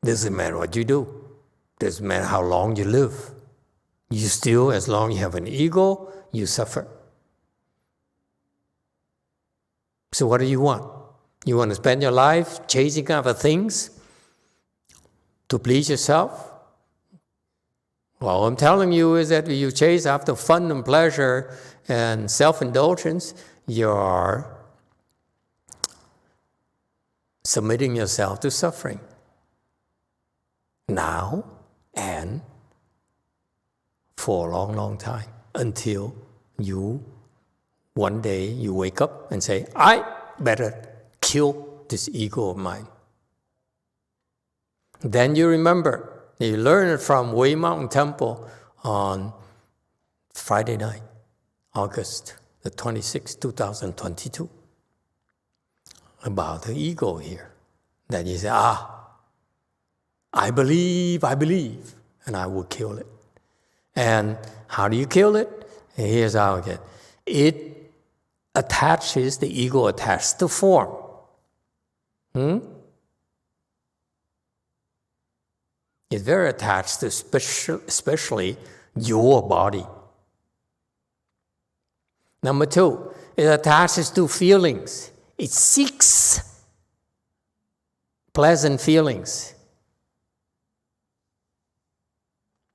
Doesn't matter what you do. Doesn't matter how long you live. You still, as long as you have an ego, you suffer. So what do you want? You want to spend your life chasing after things to please yourself? Well, what I'm telling you is that if you chase after fun and pleasure and self-indulgence, you're submitting yourself to suffering. Now and for a long, long time, until one day you wake up and say, I better kill this ego of mine. Then you remember, you learn it from Way Mountain Temple on Friday night, August the 26th, 2022, about the ego here. That you say, I believe, and I will kill it. And how do you kill it? And here's how again. It attaches, the ego attaches to form. It's very attached to especially your body. Number 2, it attaches to feelings. It seeks pleasant feelings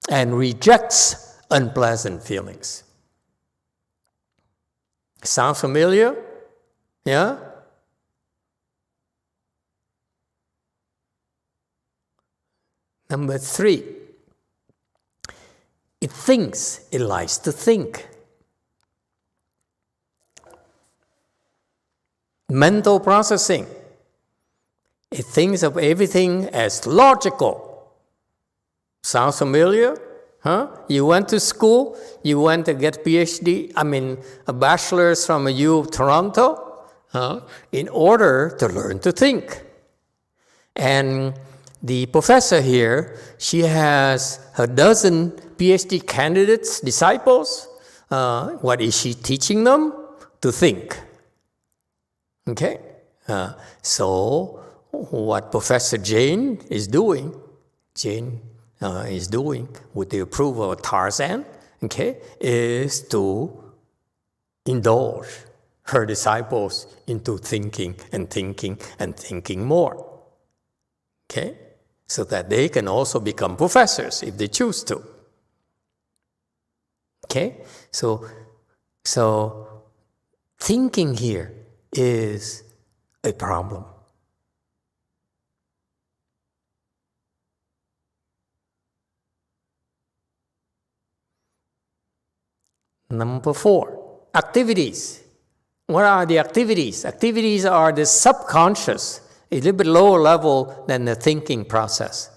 and rejects unpleasant feelings. Sound familiar? Yeah? Number 3, it thinks, it likes to think. Mental processing. It thinks of everything as logical. Sounds familiar? Huh? You went to school, you went to get a bachelor's from U of Toronto, in order to learn to think. And the professor here, she has a dozen PhD candidates, disciples. What is she teaching them? To think. Okay? So what Professor Jane is doing with the approval of Tarzan, okay, is to indulge her disciples into thinking and thinking and thinking more. Okay? So that they can also become professors if they choose to. Okay? So thinking here is a problem. Number 4, activities. What are the activities? Activities are the subconscious, a little bit lower level than the thinking process.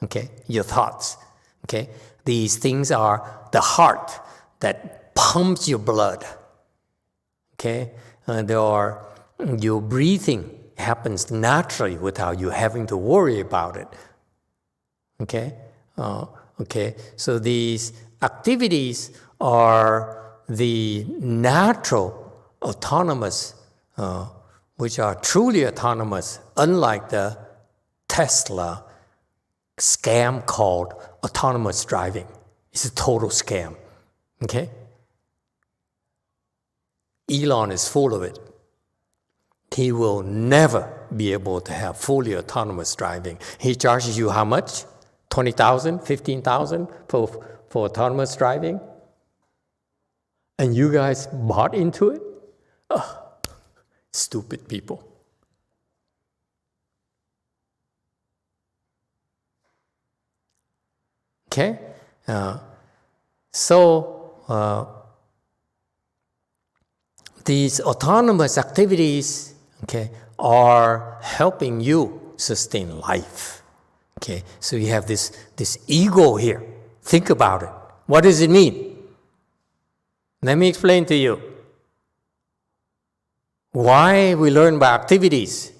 Okay, your thoughts. Okay, these things are the heart that pumps your blood. Okay, your breathing happens naturally without you having to worry about it. Okay, so these activities are the natural autonomous, which are truly autonomous, unlike the Tesla scam called autonomous driving. It's a total scam. Okay? Elon is full of it. He will never be able to have fully autonomous driving. He charges you how much? 20,000, 15,000 for autonomous driving? And you guys bought into it? Oh, stupid people. Okay? These autonomous activities, okay, are helping you sustain life. Okay? So you have this ego here. Think about it. What does it mean? Let me explain to you why we learn by activities.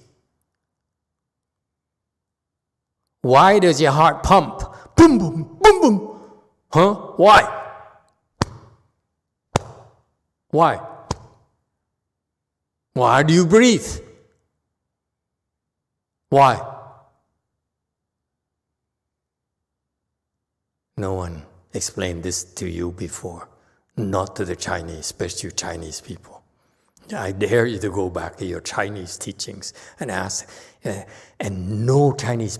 Why does your heart pump? Boom, boom, boom, boom. Huh? Why? Why? Why do you breathe? Why? No one explained this to you before. Not to the Chinese, especially Chinese people. I dare you to go back to your Chinese teachings and ask, and no Chinese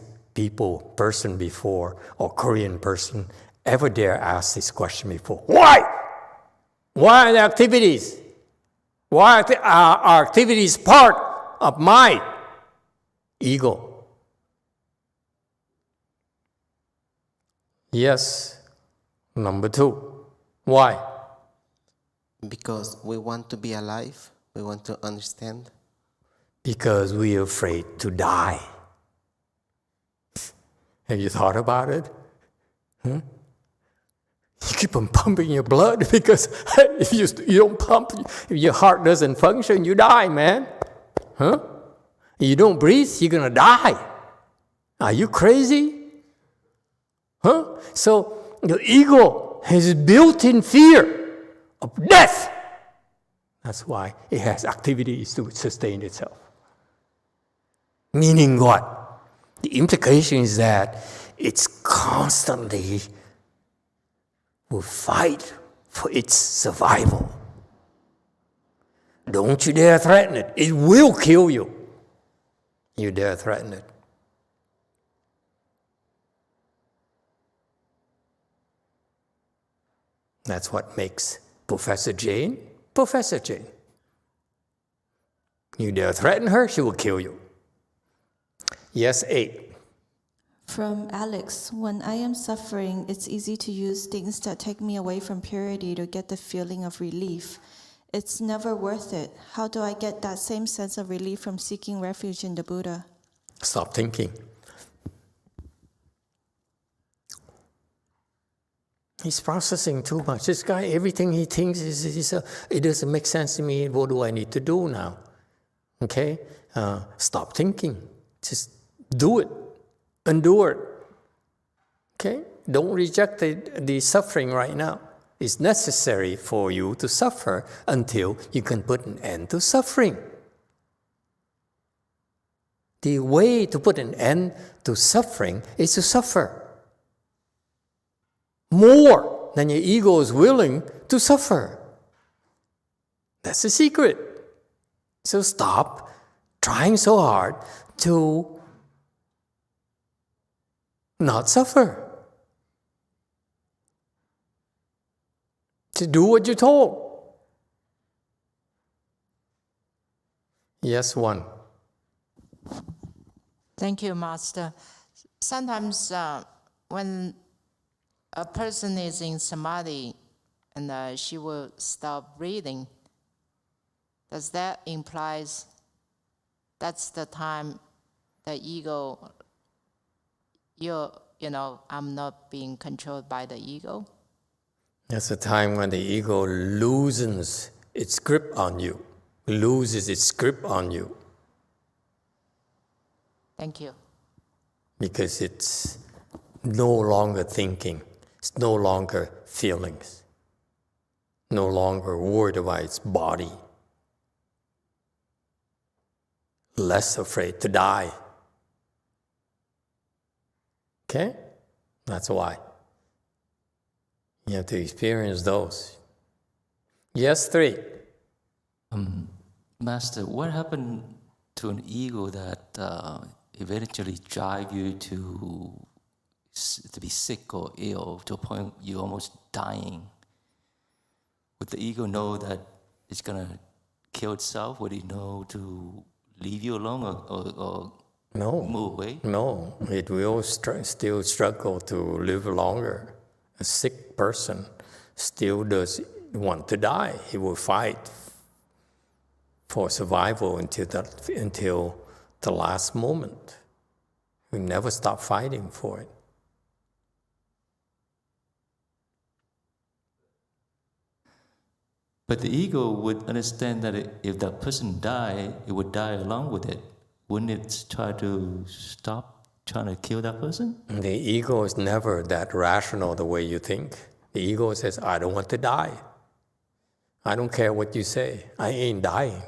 person before, or Korean person, ever dare ask this question before. Why? Why are the activities? Why are activities part of my ego? Yes. Number 2. Why? Because we want to be alive, we want to understand. Because we are afraid to die. Have you thought about it? Huh? You keep on pumping your blood because if you don't pump, if your heart doesn't function, you die, man. Huh? You don't breathe, you're going to die. Are you crazy? Huh? So the ego has built-in fear of death. That's why it has activities to sustain itself. Meaning what? The implication is that it's constantly will fight for its survival. Don't you dare threaten it. It will kill you. You dare threaten it. That's what makes Professor Jane, Professor Jane. You dare threaten her, she will kill you. Yes, 8. From Alex, when I am suffering, it's easy to use things that take me away from purity to get the feeling of relief. It's never worth it. How do I get that same sense of relief from seeking refuge in the Buddha? Stop thinking. He's processing too much. This guy, everything he thinks it doesn't make sense to me. What do I need to do now? Okay? Stop thinking. Just do it. Endure it. Okay? Don't reject the suffering right now. It's necessary for you to suffer until you can put an end to suffering. The way to put an end to suffering is to suffer more than your ego is willing to suffer. That's the secret. So stop trying so hard to not suffer. To do what you're told. Yes, 1. Thank you, Master. Sometimes when a person is in samadhi and she will stop breathing, does that imply that's the time the ego, I'm not being controlled by the ego? That's the time when the ego loosens its grip on you, loses its grip on you. Thank you. Because it's no longer thinking, it's no longer feelings, no longer worried about its body, less afraid to die. Okay? That's why. You have to experience those. Yes, 3. Master, what happened to an ego that eventually drive you to be sick or ill to a point you're almost dying? Would the ego know that it's going to kill itself? Would it know to leave you alone or move away? No, it will still struggle to live longer. A sick person still does want to die. He will fight for survival until the last moment. We never stop fighting for it. But the ego would understand that if that person died, it would die along with it. Wouldn't it try to stop trying to kill that person? The ego is never that rational the way you think. The ego says, I don't want to die. I don't care what you say. I ain't dying.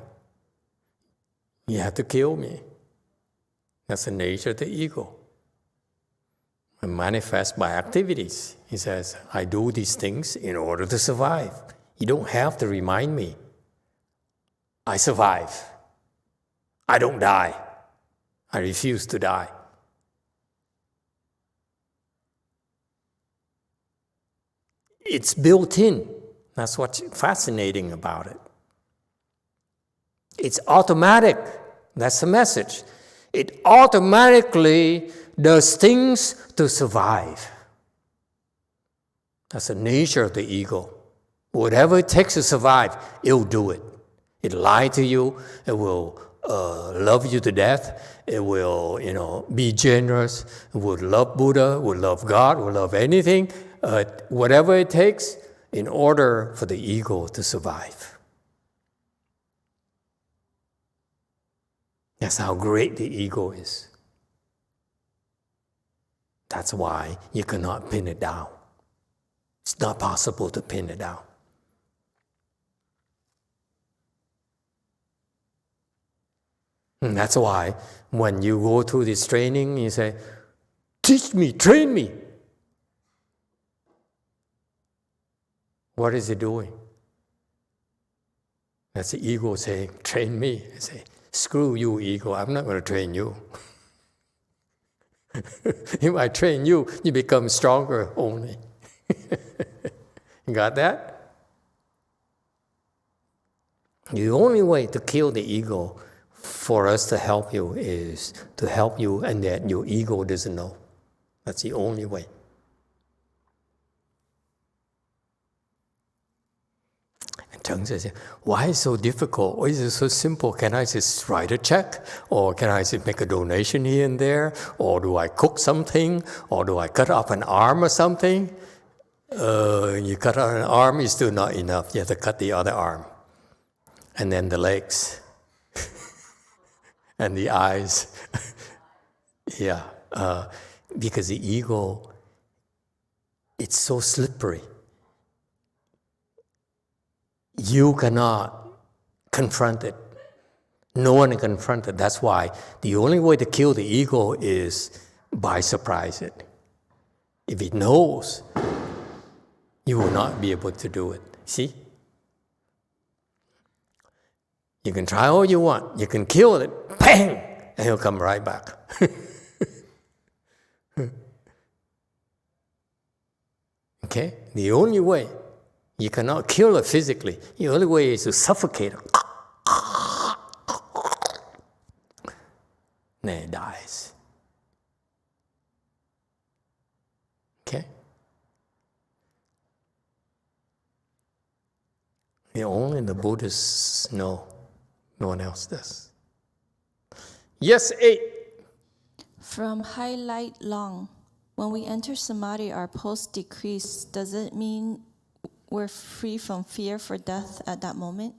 You have to kill me. That's the nature of the ego. It manifests by activities. He says, I do these things in order to survive. You don't have to remind me. I survive. I don't die. I refuse to die. It's built in. That's what's fascinating about it. It's automatic. That's the message. It automatically does things to survive. That's the nature of the ego. Whatever it takes to survive, it'll do it. It'll lie to you. It will love you to death. It will, be generous. It will love Buddha, will love God, will love anything. Whatever it takes in order for the ego to survive. That's how great the ego is. That's why you cannot pin it down. It's not possible to pin it down. And that's why when you go through this training, you say, teach me, train me. What is it doing? That's the ego saying, train me. I say, screw you, ego, I'm not going to train you. If I train you, you become stronger only. You got that? The only way to kill the ego for us to help you is to help you and that your ego doesn't know. That's the only way. And Cheng says, why is it so difficult? Why is it so simple? Can I just write a check? Or can I just make a donation here and there? Or do I cook something? Or do I cut off an arm or something? You cut off an arm is still not enough. You have to cut the other arm. And then the legs. And the eyes. Yeah. Because the ego, it's so slippery. You cannot confront it. No one can confront it. That's why the only way to kill the ego is by surprise it. If it knows, you will not be able to do it. See? You can try all you want. You can kill it, bang, and he'll come right back. Okay? The only way, you cannot kill it physically. The only way is to suffocate it. Then it dies. Okay? Only the Buddhists know. No one else does. Yes, 8. From highlight long, when we enter samadhi, our pulse decrease. Does it mean we're free from fear for death at that moment?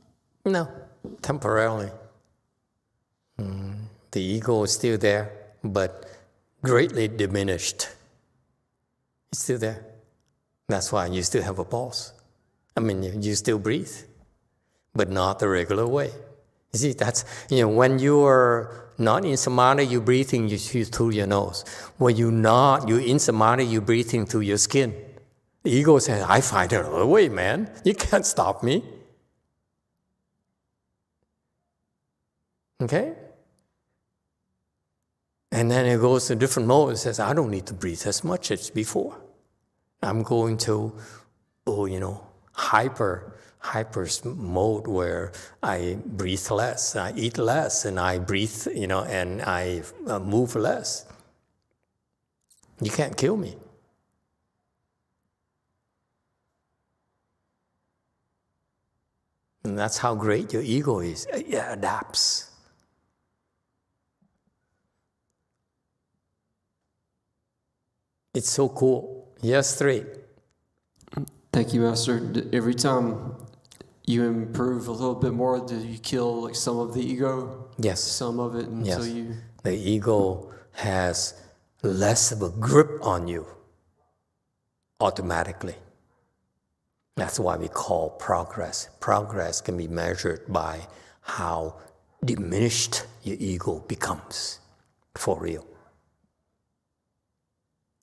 No, temporarily. The ego is still there, but greatly diminished. It's still there. That's why you still have a pulse. I mean, you still breathe, but not the regular way. You see, that's, when you are not in samadhi, you're breathing through your nose. When you're in samadhi, you're breathing through your skin. The ego says, I find another way, man. You can't stop me. Okay? And then it goes to different modes. It says, I don't need to breathe as much as before. I'm going to, hyper mode where I breathe less, I eat less, and I breathe, and I move less. You can't kill me. And that's how great your ego is. It adapts. It's so cool. Yes, 3. Thank you, Master. Every time you improve a little bit more, do you kill some of the ego? Yes. Some of it until you... The ego has less of a grip on you automatically. That's why we call progress. Progress can be measured by how diminished your ego becomes for real.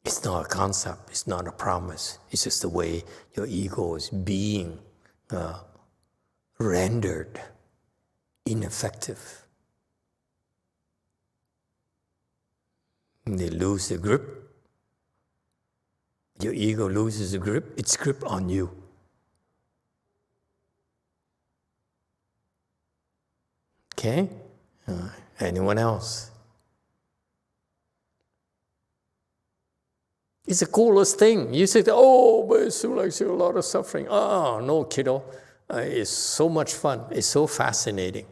It's not a concept, it's not a promise. It's just the way your ego is being rendered ineffective. And they lose the grip. Your ego loses the grip, its grip on you. Okay? Anyone else? It's the coolest thing. You say, but it seems like there's a lot of suffering. Oh, no, kiddo. It's so much fun. It's so fascinating.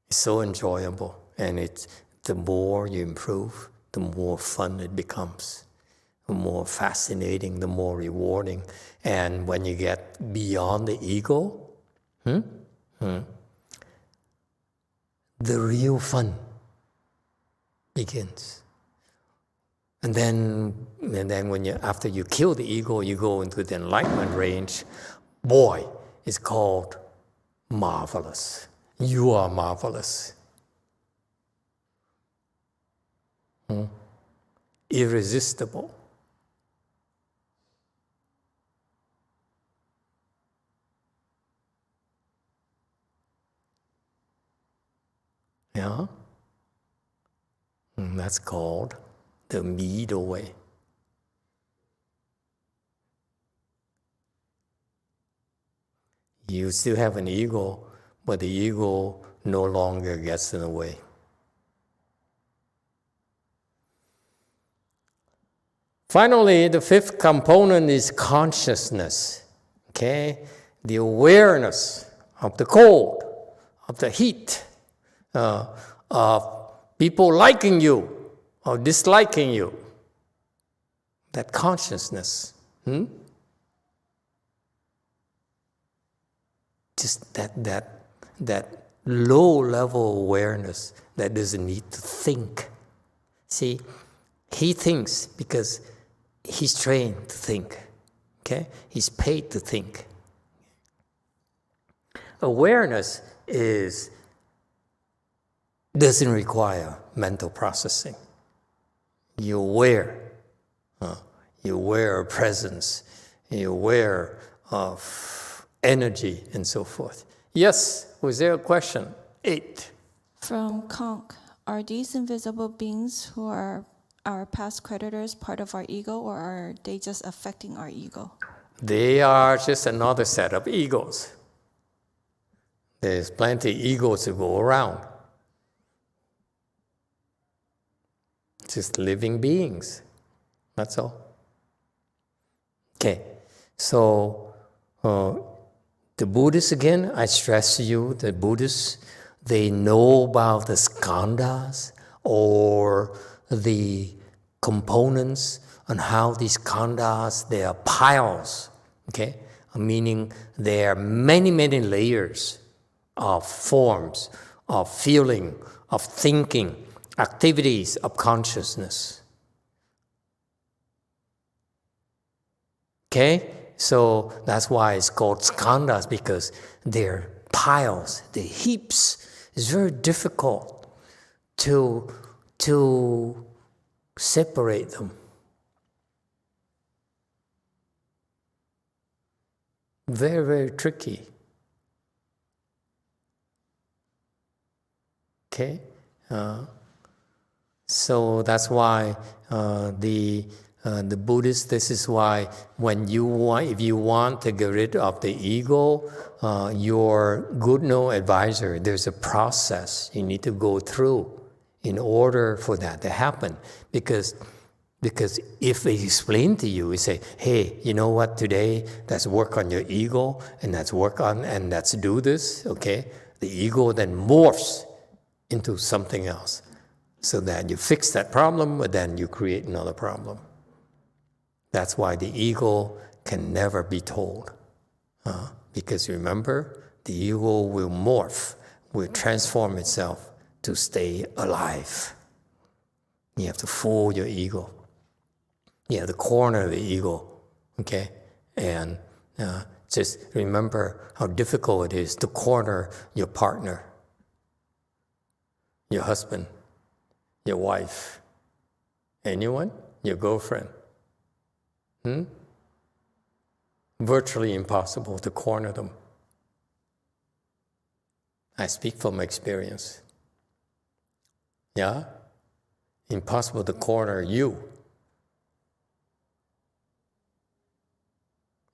It's so enjoyable. And the more you improve, the more fun it becomes. The more fascinating, the more rewarding. And when you get beyond the ego, the real fun begins. And then when after you kill the ego, you go into the enlightenment range. Boy, it's called marvelous. You are marvelous. Irresistible. Yeah? And that's called the middle way. You still have an ego, but the ego no longer gets in the way. Finally, the fifth component is consciousness. Okay? The awareness of the cold, of the heat, of people liking you or disliking you. That consciousness. Just that low-level awareness that doesn't need to think. See, he thinks because he's trained to think. Okay? He's paid to think. Awareness doesn't require mental processing. You're aware. You're aware of presence. You're aware of energy and so forth. Yes, was there a question? 8. From Conk, are these invisible beings who are our past creditors part of our ego, or are they just affecting our ego? They are just another set of egos. There's plenty of egos to go around. Just living beings. That's all. Okay, so the Buddhists, again, I stress to you, the Buddhists, they know about the skandas or the components and how these skandas, they are piles, okay? Meaning there are many, many layers of forms, of feeling, of thinking, activities of consciousness. Okay? So that's why it's called skandas, because they're piles, they're heaps. It's very difficult to separate them. Very, very tricky. Okay? So that's why the Buddhists, this is why if you want to get rid of the ego, your good no advisor, there's a process you need to go through in order for that to happen. Because if they explain to you, we say, hey, you know what, today, let's work on your ego, and let's do this, okay? The ego then morphs into something else, so that you fix that problem, but then you create another problem. That's why the ego can never be told. Because remember, the ego will morph, will transform itself to stay alive. You have to fool your ego. You have to corner the ego, okay? And just remember how difficult it is to corner your partner, your husband, your wife, anyone, your girlfriend. Virtually impossible to corner them. I speak from experience. Yeah? Impossible to corner you.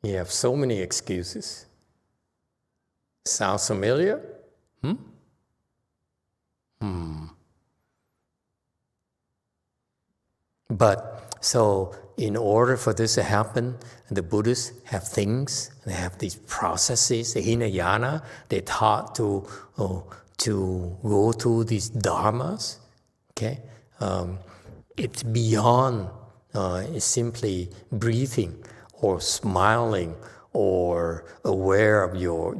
You have so many excuses. Sounds familiar? But, so, in order for this to happen, the Buddhists have things, they have these processes, the Hinayana, they're taught to go through these dharmas, okay? It's beyond simply breathing or smiling or aware of your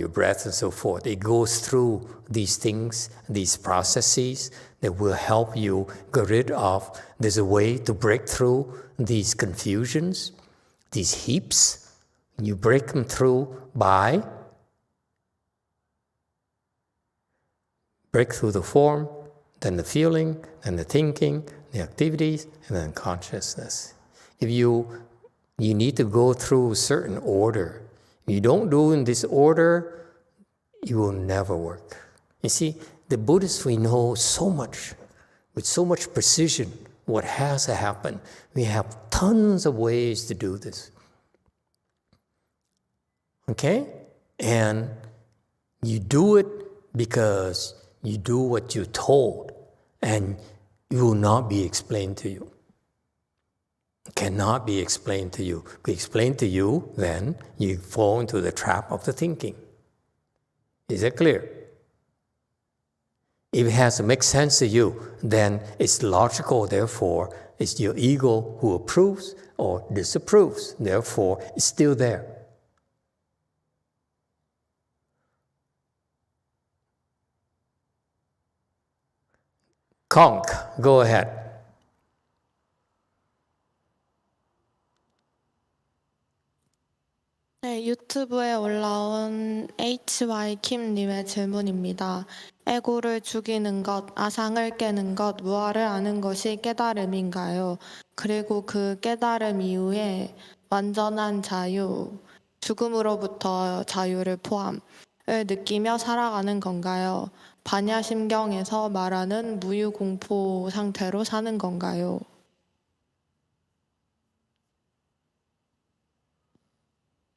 breath and so forth. It goes through these things, these processes that will help you get rid of. There's a way to break through these confusions, these heaps. You break them through by break through the form, then the feeling, then the thinking, the activities, and then consciousness. If you need to go through a certain order. If you don't do in this order, it will never work. You see, The Buddhists, we know so much, with so much precision, what has to happen. We have tons of ways to do this. Okay? And you do it because you do what you're told, and it will not be explained to you. It cannot be explained to you. If it's explained to you, then you fall into the trap of the thinking. Is that clear? If it has to make sense to you, then it's logical, therefore, it's your ego who approves or disapproves. Therefore, it's still there. Conk, go ahead. 네, 유튜브에 올라온 HY 킴님의 질문입니다. 에고를 죽이는 것, 아상을 깨는 것, 무아를 아는 것이 깨달음인가요? 그리고 그 깨달음 이후에 완전한 자유, 죽음으로부터 자유를 포함을 느끼며 살아가는 건가요? 반야심경에서 말하는 무유공포 상태로 사는 건가요?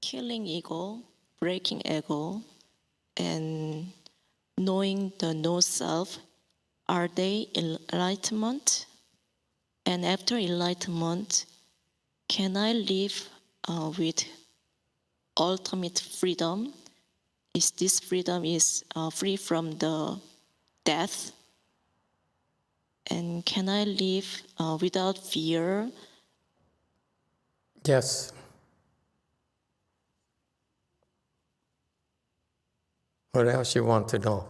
Killing ego, breaking ego, and knowing the no self, are they enlightenment? And after enlightenment, can I live with ultimate freedom? Is this freedom is free from the death? And can I live without fear? Yes. What else you want to know?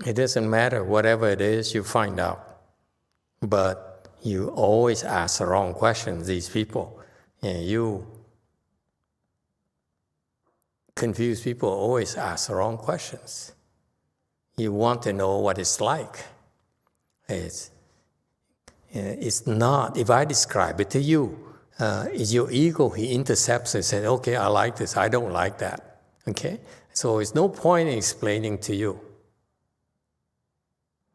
It doesn't matter, whatever it is, you find out. But you always ask the wrong questions, these people. And you confuse people, always ask the wrong questions. You want to know what it's like. It's not, if I describe it to you, it's your ego, he intercepts and says, okay, I like this, I don't like that. Okay? So it's no point in explaining to you.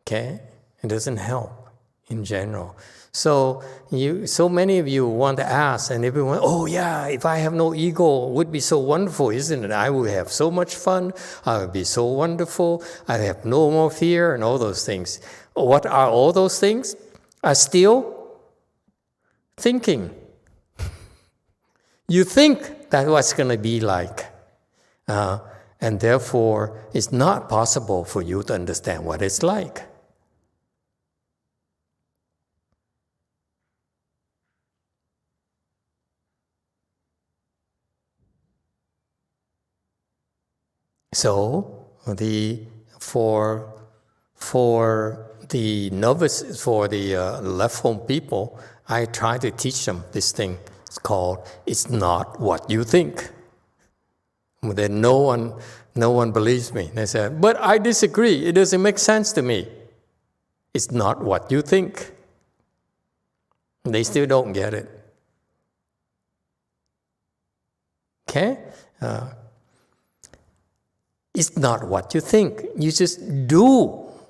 Okay? It doesn't help in general. So many of you want to ask, and everyone, oh yeah, if I have no ego, it would be so wonderful, isn't it? I would have so much fun, I would be so wonderful, I'd have no more fear, and all those things. What are all those things? Are still thinking. You think that's what it's going to be like. And therefore, it's not possible for you to understand what it's like. So, for the novices, for the left-home people, I try to teach them this thing. It's called, it's not what you think. Then no one believes me. They say, but I disagree. It doesn't make sense to me. It's not what you think. They still don't get it. Okay? It's not what you think. You just do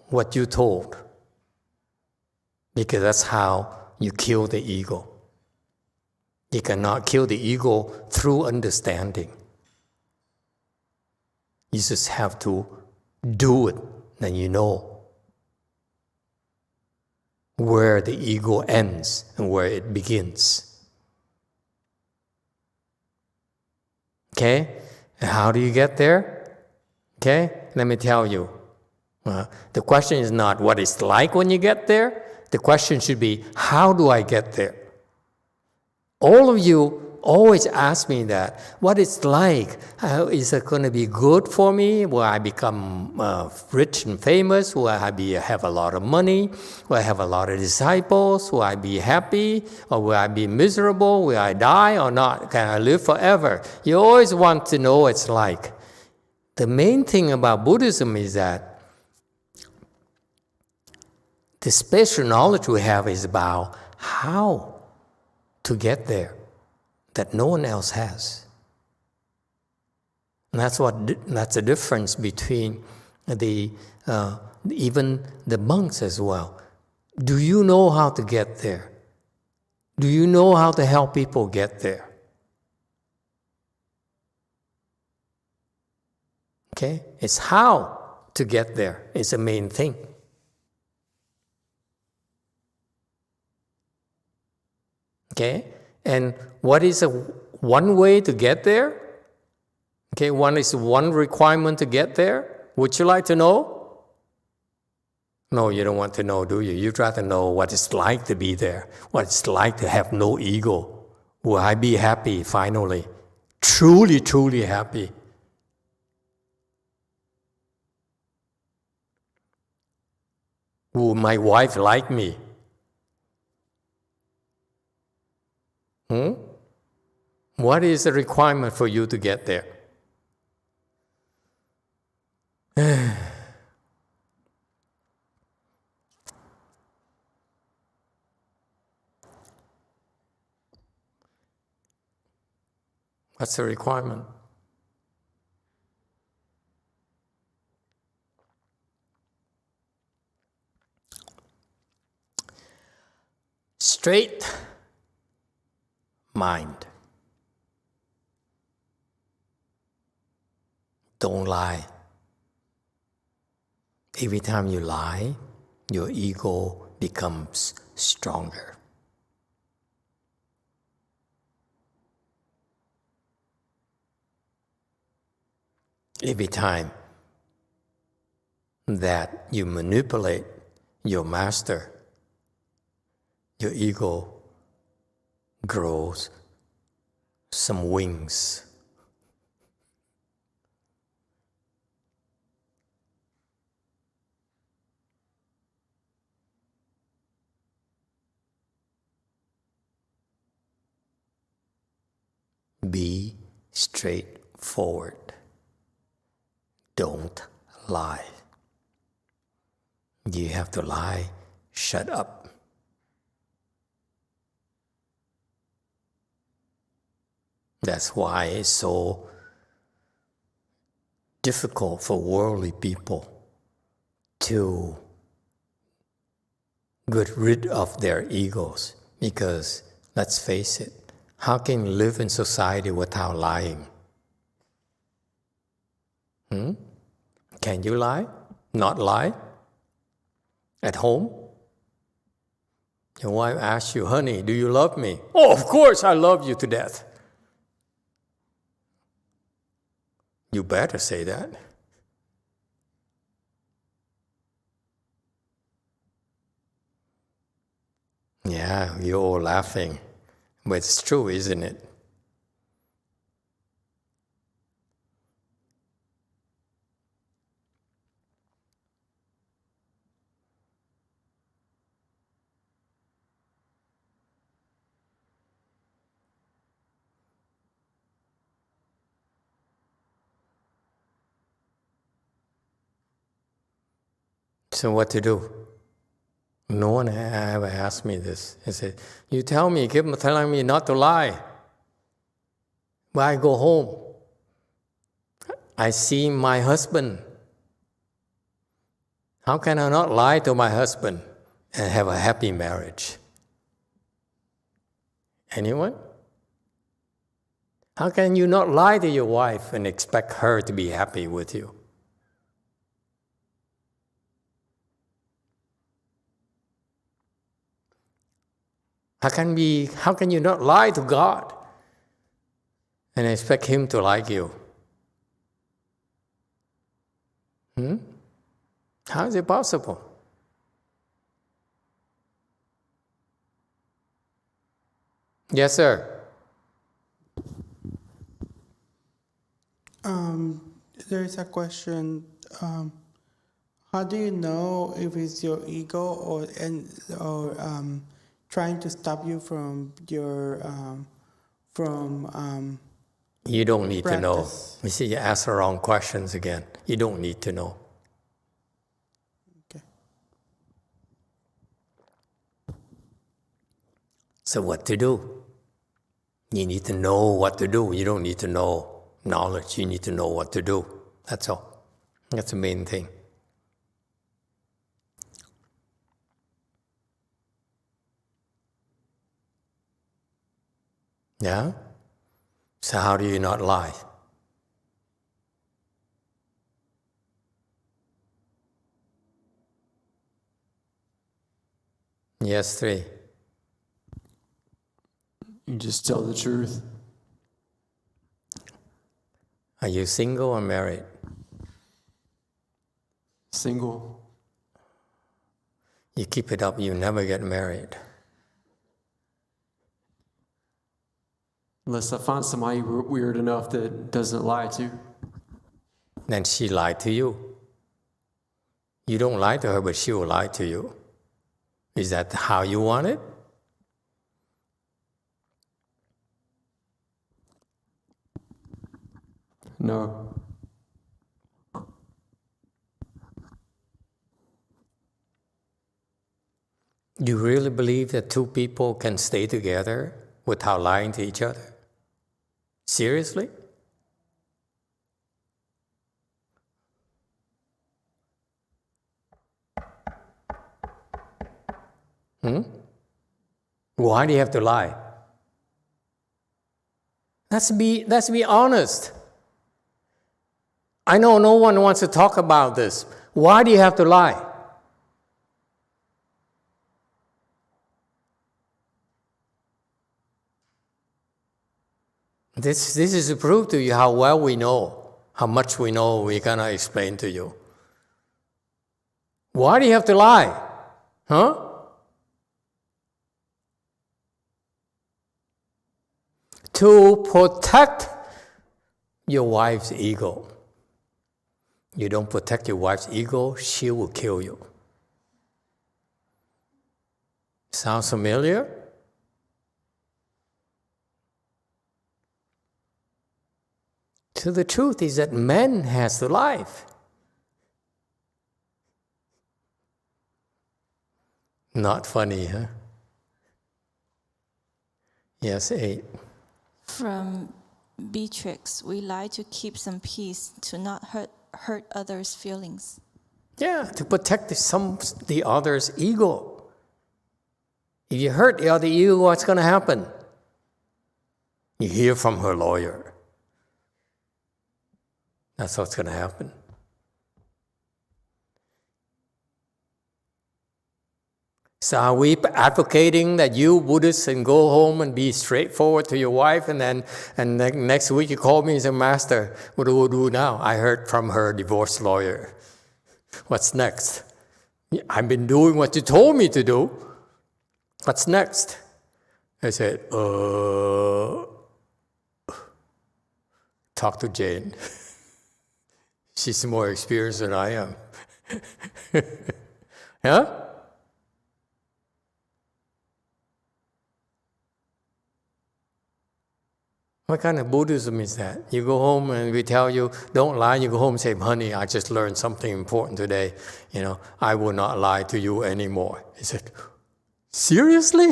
what you're told. Because that's how you kill the ego. You cannot kill the ego through understanding. You just have to do it, then you know where the ego ends and where it begins. Okay? And how do you get there? Okay? Let me tell you. The question is not what it's like when you get there. The question should be, how do I get there? All of you always ask me that. What it's like? Is it going to be good for me? Will I become rich and famous? Will I have a lot of money? Will I have a lot of disciples? Will I be happy? Or will I be miserable? Will I die or not? Can I live forever? You always want to know what it's like. The main thing about Buddhism is that the special knowledge we have is about how to get there that no one else has. And that's the difference between even the monks as well. Do you know how to get there? Do you know how to help people get there? Okay? It's how to get there is the main thing. Okay? And what is one way to get there? Okay, one requirement to get there. Would you like to know? No, you don't want to know, do you? You'd rather know what it's like to be there, what it's like to have no ego. Will I be happy finally? Truly, truly happy. Will my wife like me? What is the requirement for you to get there? What's the requirement? Straight mind. Don't lie. Every time you lie, your ego becomes stronger. Every time that you manipulate your master, your ego grows some wings. Be straightforward. Don't lie. You have to lie, shut up. That's why it's so difficult for worldly people to get rid of their egos. Because, let's face it, how can you live in society without lying? Can you lie? Not lie? At home? Your wife asks you, honey, do you love me? Oh, of course I love you to death. You better say that. Yeah, you're all laughing. But it's true, isn't it? So what to do? No one ever asked me this. They said, you tell me, keep telling me not to lie. But I go home. I see my husband. How can I not lie to my husband and have a happy marriage? Anyone? How can you not lie to your wife and expect her to be happy with you? How can you not lie to God and expect Him to like you? How is it possible? Yes, sir. There is a question. How do you know if it's your ego or trying to stop you from your You don't need to know. practice? You see, you ask the wrong questions again. You don't need to know. Okay. So what to do? You need to know what to do. You don't need to know knowledge. You need to know what to do. That's all. That's the main thing. Yeah? So how do you not lie? Yes, 3. You just tell the truth. Are you single or married? Single. You keep it up, you never get married. Unless I find somebody weird enough that doesn't lie to. Then she lied to you. You don't lie to her, but she will lie to you. Is that how you want it? No. You really believe that two people can stay together without lying to each other? Seriously? Why do you have to lie? Let's be honest. I know no one wants to talk about this. Why do you have to lie? This is to prove to you how well we know, how much we know. We're going to explain to you. Why do you have to lie? Huh? To protect your wife's ego. You don't protect your wife's ego, she will kill you. Sounds familiar? So the truth is that man has the life. Not funny, huh? Yes, 8. From Beatrix, we lie to keep some peace, to not hurt others' feelings. Yeah, to protect the other's ego. If you hurt the other ego, what's going to happen? You hear from her lawyer. That's what's going to happen. So are we advocating that you Buddhists and go home and be straightforward to your wife, and then next week you call me and say, Master, what do we do now? I heard from her divorce lawyer. What's next? I've been doing what you told me to do. What's next? I said, talk to Jane. She's more experienced than I am. Huh? What kind of Buddhism is that? You go home and we tell you, don't lie. You go home and say, honey, I just learned something important today. I will not lie to you anymore. He said, seriously?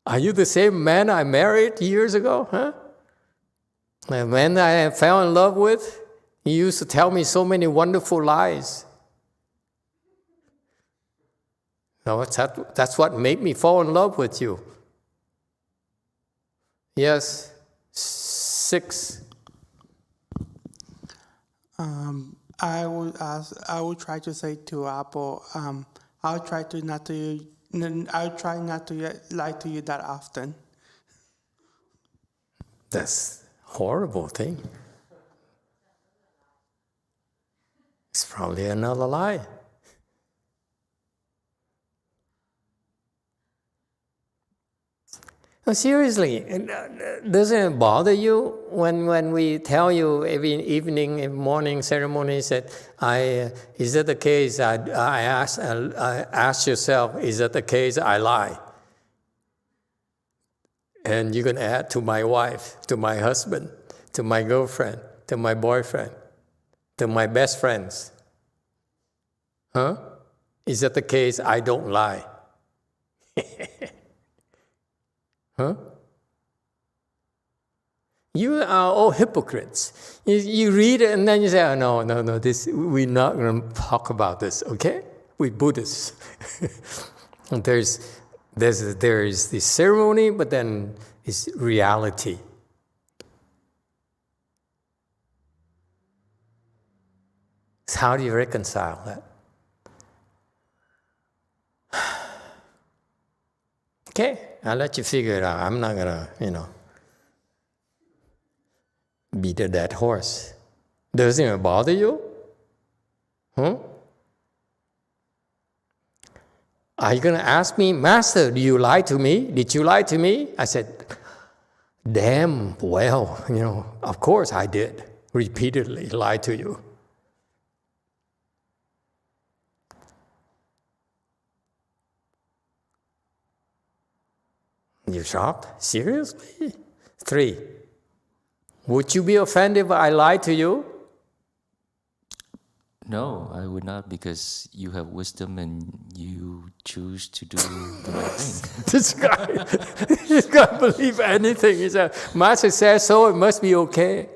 Are you the same man I married years ago? Huh? The man I fell in love with, he used to tell me so many wonderful lies. No, that's what made me fall in love with you. Yes, 6. I would try to say to Apple, I'll try not to lie to you that often. That's a horrible thing. It's probably another lie. No, seriously, doesn't it bother you when we tell you every evening, every morning ceremonies that is that the case? I ask yourself, is that the case? I lie, and you can add to my wife, to my husband, to my girlfriend, to my boyfriend, to my best friends. Huh? Is that the case? I don't lie. Huh? You are all hypocrites. You read it and then you say, oh, no, this, we're not going to talk about this, okay? We're Buddhists. And there is the ceremony, but then it's reality. So how do you reconcile that? Okay, I'll let you figure it out. I'm not going to, beat a dead horse. Doesn't it bother you? Are you going to ask me, Master, do you lie to me? Did you lie to me? I said, damn well, of course I did. Repeatedly lie to you. You shocked? Seriously? 3. Would you be offended if I lied to you? No, I would not, because you have wisdom and you choose to do the right thing. This guy believe anything. He said, Master says so, it must be okay.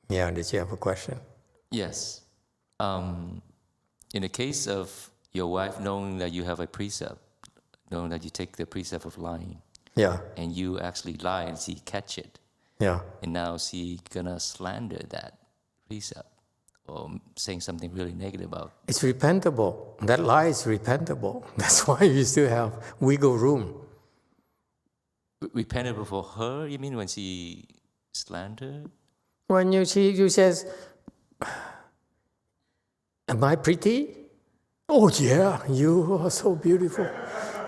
Yeah, did you have a question? Yes. In the case of your wife knowing that you have a precept, knowing that you take the precept of lying, yeah, and you actually lie and she catch it, yeah, and now she gonna slander that precept or saying something really negative about. It's repentable. That lie is repentable. That's why you still have wiggle room. Repentable for her, you mean, when she slandered? When you says, am I pretty? Oh yeah, you are so beautiful.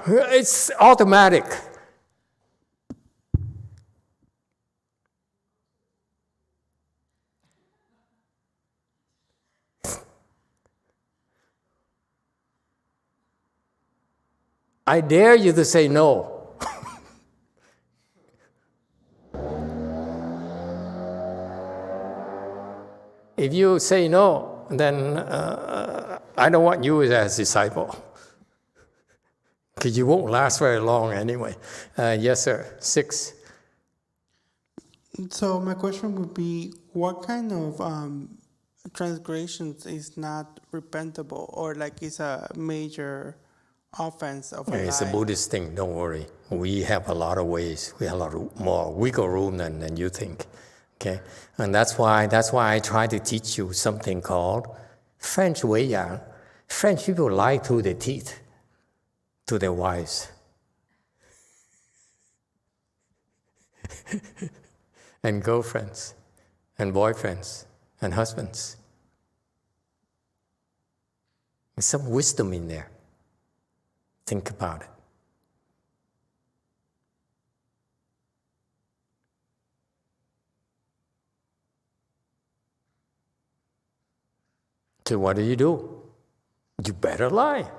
It's automatic. I dare you to say no. If you say no, then I don't want you as a disciple. Because you won't last very long anyway. Yes, sir. 6. So my question would be, what kind of transgressions is not repentable, or like is a major offense of a It's a lie? Buddhist thing, don't worry. We have a lot of ways. We have a lot more wiggle room than you think. Okay? And that's why I try to teach you something called French Wei Yang. French people lie through their teeth to their wives. And girlfriends, and boyfriends, and husbands. There's some wisdom in there. Think about it. So what do? You better lie.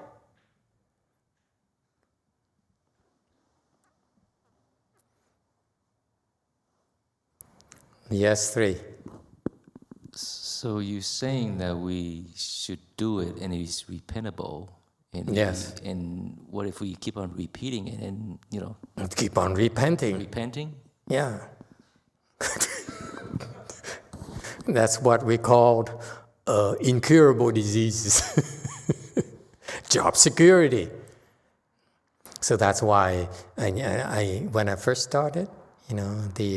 Yes, 3. So you're saying that we should do it and it's repentable. And yes. And what if we keep on repeating it and, keep on repenting. Repenting? Yeah. That's what we called incurable diseases. Job security. So that's why I when I first started,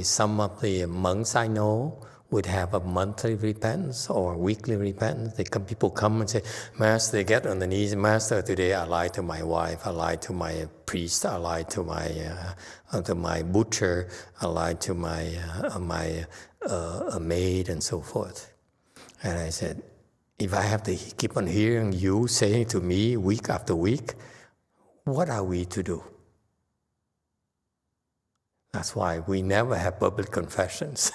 some of the monks I know would have a monthly repentance or weekly repentance. People come and say, Master, they get on the knees, Master, today I lied to my wife, I lied to my priest, I lied to my butcher, I lied to my maid, and so forth. And I said, if I have to keep on hearing you saying to me week after week, what are we to do? That's why we never have public confessions.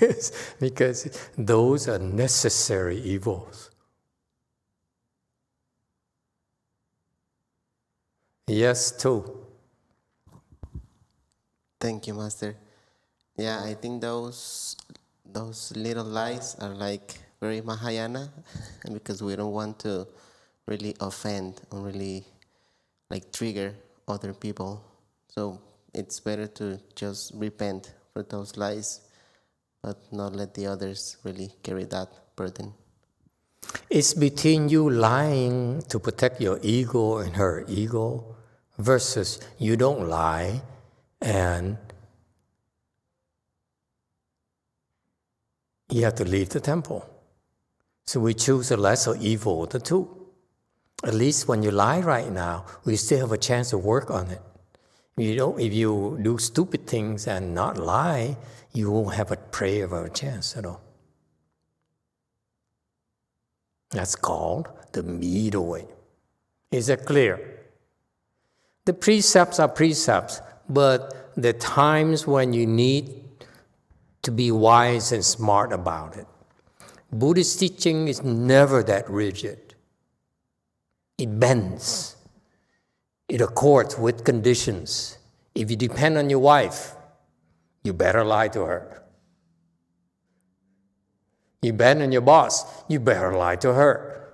Yes, because those are necessary evils. Yes, 2. Thank you, Master. Yeah, I think those little lies are like very Mahayana, because we don't want to really offend or really like trigger other people. So it's better to just repent for those lies, but not let the others really carry that burden. It's between you lying to protect your ego and her ego versus you don't lie and you have to leave the temple. So we choose the lesser evil of the two. At least when you lie right now, we still have a chance to work on it. If you do stupid things and not lie, you won't have a prayer of a chance at all. That's called the middle way. Is that clear? The precepts are precepts, but there are times when you need to be wise and smart about it. Buddhist teaching is never that rigid. It bends. It accords with conditions. If you depend on your wife, you better lie to her. You depend on your boss, you better lie to her.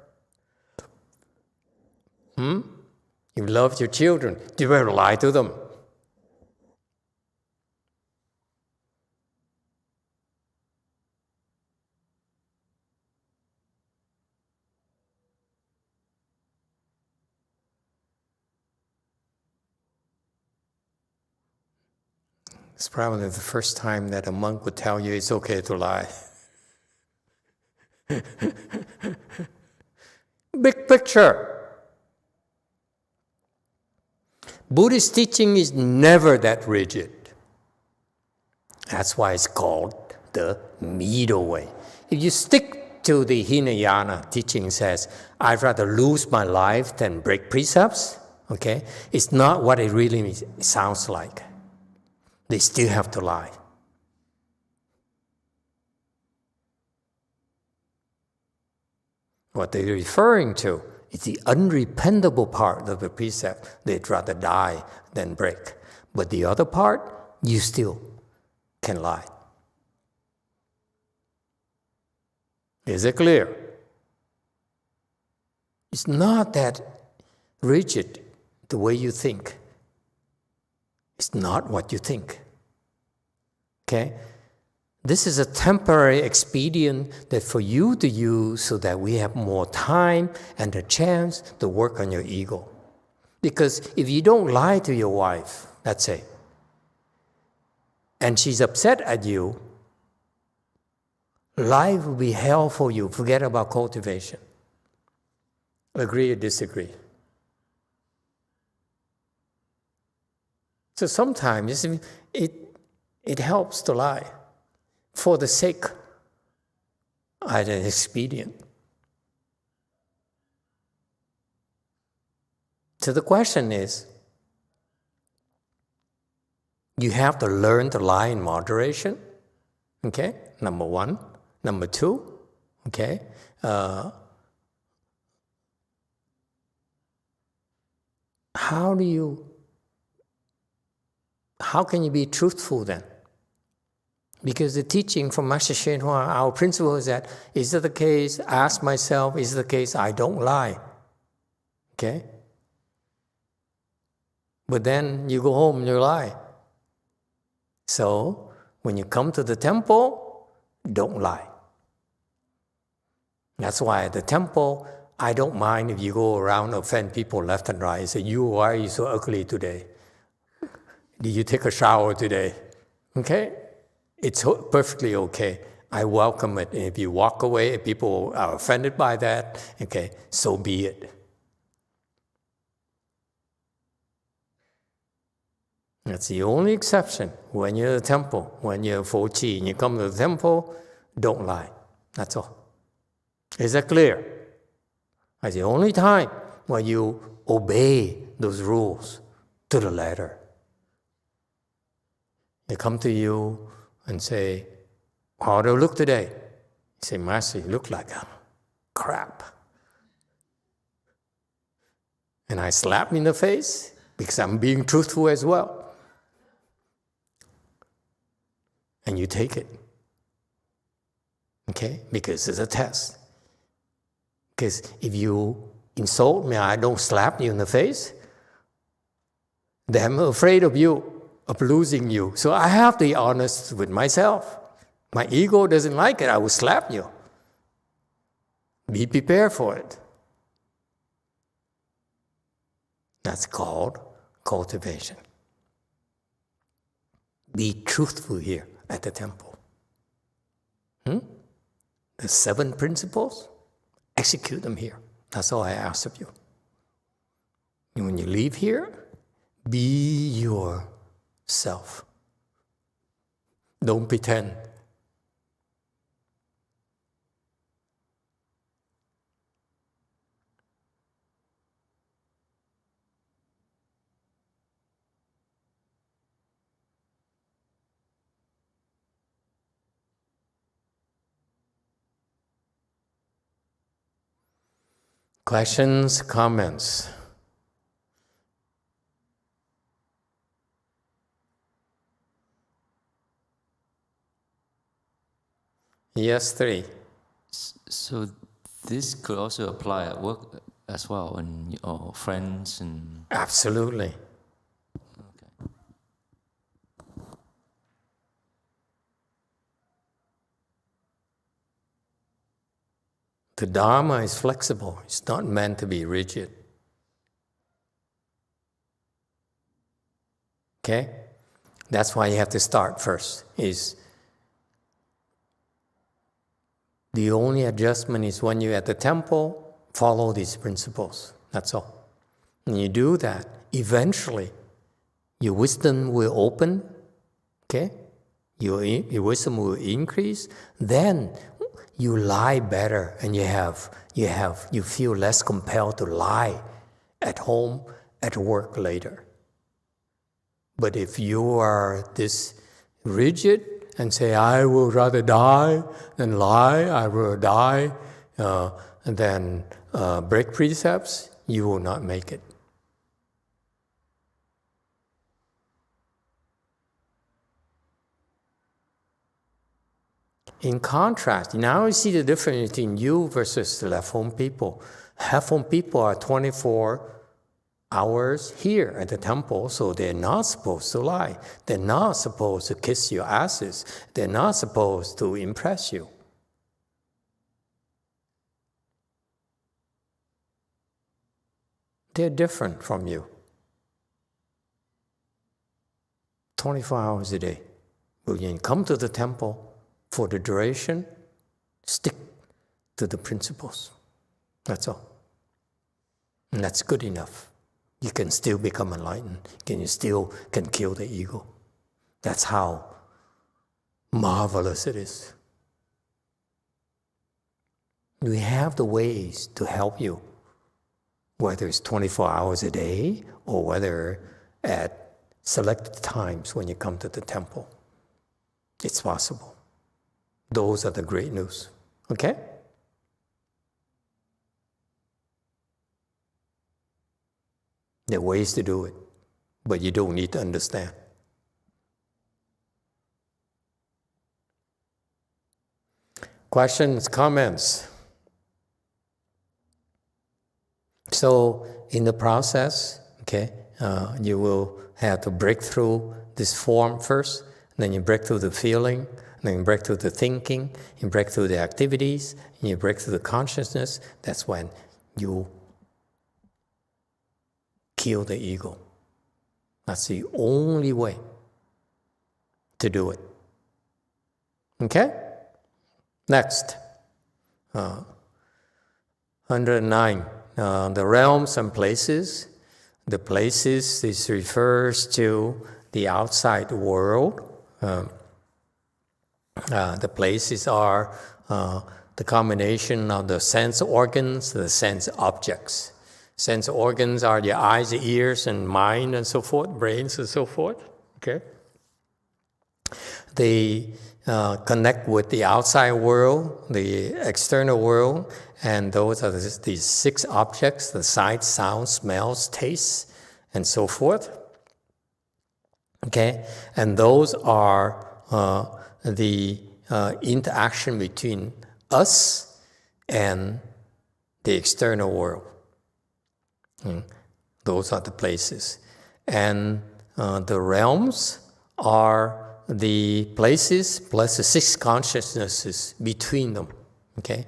You love your children, you better lie to them. It's probably the first time that a monk would tell you it's okay to lie. Big picture. Buddhist teaching is never that rigid. That's why it's called the middle way. If you stick to the Hinayana teaching says, I'd rather lose my life than break precepts, okay? It's not what it really sounds like. They still have to lie. What they're referring to is the unrepentable part of the precept. They'd rather die than break. But the other part, you still can lie. Is it clear? It's not that rigid the way you think. It's not what you think. Okay? This is a temporary expedient that for you to use so that we have more time and a chance to work on your ego. Because if you don't lie to your wife, let's say, and she's upset at you, life will be hell for you. Forget about cultivation. Agree or disagree? So sometimes it helps to lie for the sake of an expedient. So the question is, you have to learn to lie in moderation, okay? Number one. Number two, okay? How can you be truthful then? Because the teaching from Master YongHua, our principle is that, is it the case, I ask myself, is it the case I don't lie? Okay? But then you go home and you lie. So, when you come to the temple, don't lie. That's why at the temple, I don't mind if you go around and offend people left and right. Say, why are you so ugly today? Did you take a shower today? Okay? It's perfectly okay. I welcome it. And if you walk away, if people are offended by that, okay, so be it. That's the only exception. When you're at the temple, when you're 4-chi and you come to the temple, don't lie. That's all. Is that clear? That's the only time when you obey those rules to the letter. They come to you and say, how do I look today? You say, Master, you look like crap. And I slap me in the face because I'm being truthful as well. And you take it. Okay? Because it's a test. Because if you insult me, I don't slap you in the face, Then I'm afraid of you, of losing you. So I have to be honest with myself. My ego doesn't like it, I will slap you. Be prepared for it. That's called cultivation. Be truthful here at the temple. The 7 principles, execute them here. That's all I ask of you. And when you leave here, be yourself. Don't pretend. Questions, comments? Yes, 3. So this could also apply at work as well, and your friends and... Absolutely. Okay. The Dharma is flexible. It's not meant to be rigid. Okay? That's why you have to start first. Is the only adjustment is when you're at the temple, follow these principles. That's all. And you do that, eventually, your wisdom will open, okay? Your wisdom will increase. Then you lie better, and you feel less compelled to lie at home, at work later. But if you are this rigid and say, I will rather die than lie, I will die than break precepts, you will not make it. In contrast, now you see the difference between you versus the left-home people. Left-home people are 24 hours here at the temple, so they're not supposed to lie. They're not supposed to kiss your asses. They're not supposed to impress you. They're different from you. 24 hours a day. When you come to the temple, for the duration, stick to the principles. That's all. And that's good enough. You can still become enlightened. You still can kill the ego. That's how marvelous it is. We have the ways to help you, whether it's 24 hours a day or whether at selected times when you come to the temple. It's possible. Those are the great news. Okay? There are ways to do it, but you don't need to understand. Questions, comments? So, in the process, okay, you will have to break through this form first, then you break through the feeling, then you break through the thinking, you break through the activities, and you break through the consciousness. That's when you kill the ego. That's the only way to do it. Okay? Next. 109. The realms and places. The places, this refers to the outside world. The places are the combination of the sense organs, the sense objects. Sense organs are your eyes, ears, and mind, and so forth, brains, and so forth. Okay. They connect with the outside world, the external world, and those are these 6 objects: the sight, sound, smells, tastes, and so forth. Okay, and those are the interaction between us and the external world. Those are the places. And the realms are the places plus the 6 consciousnesses between them. Okay,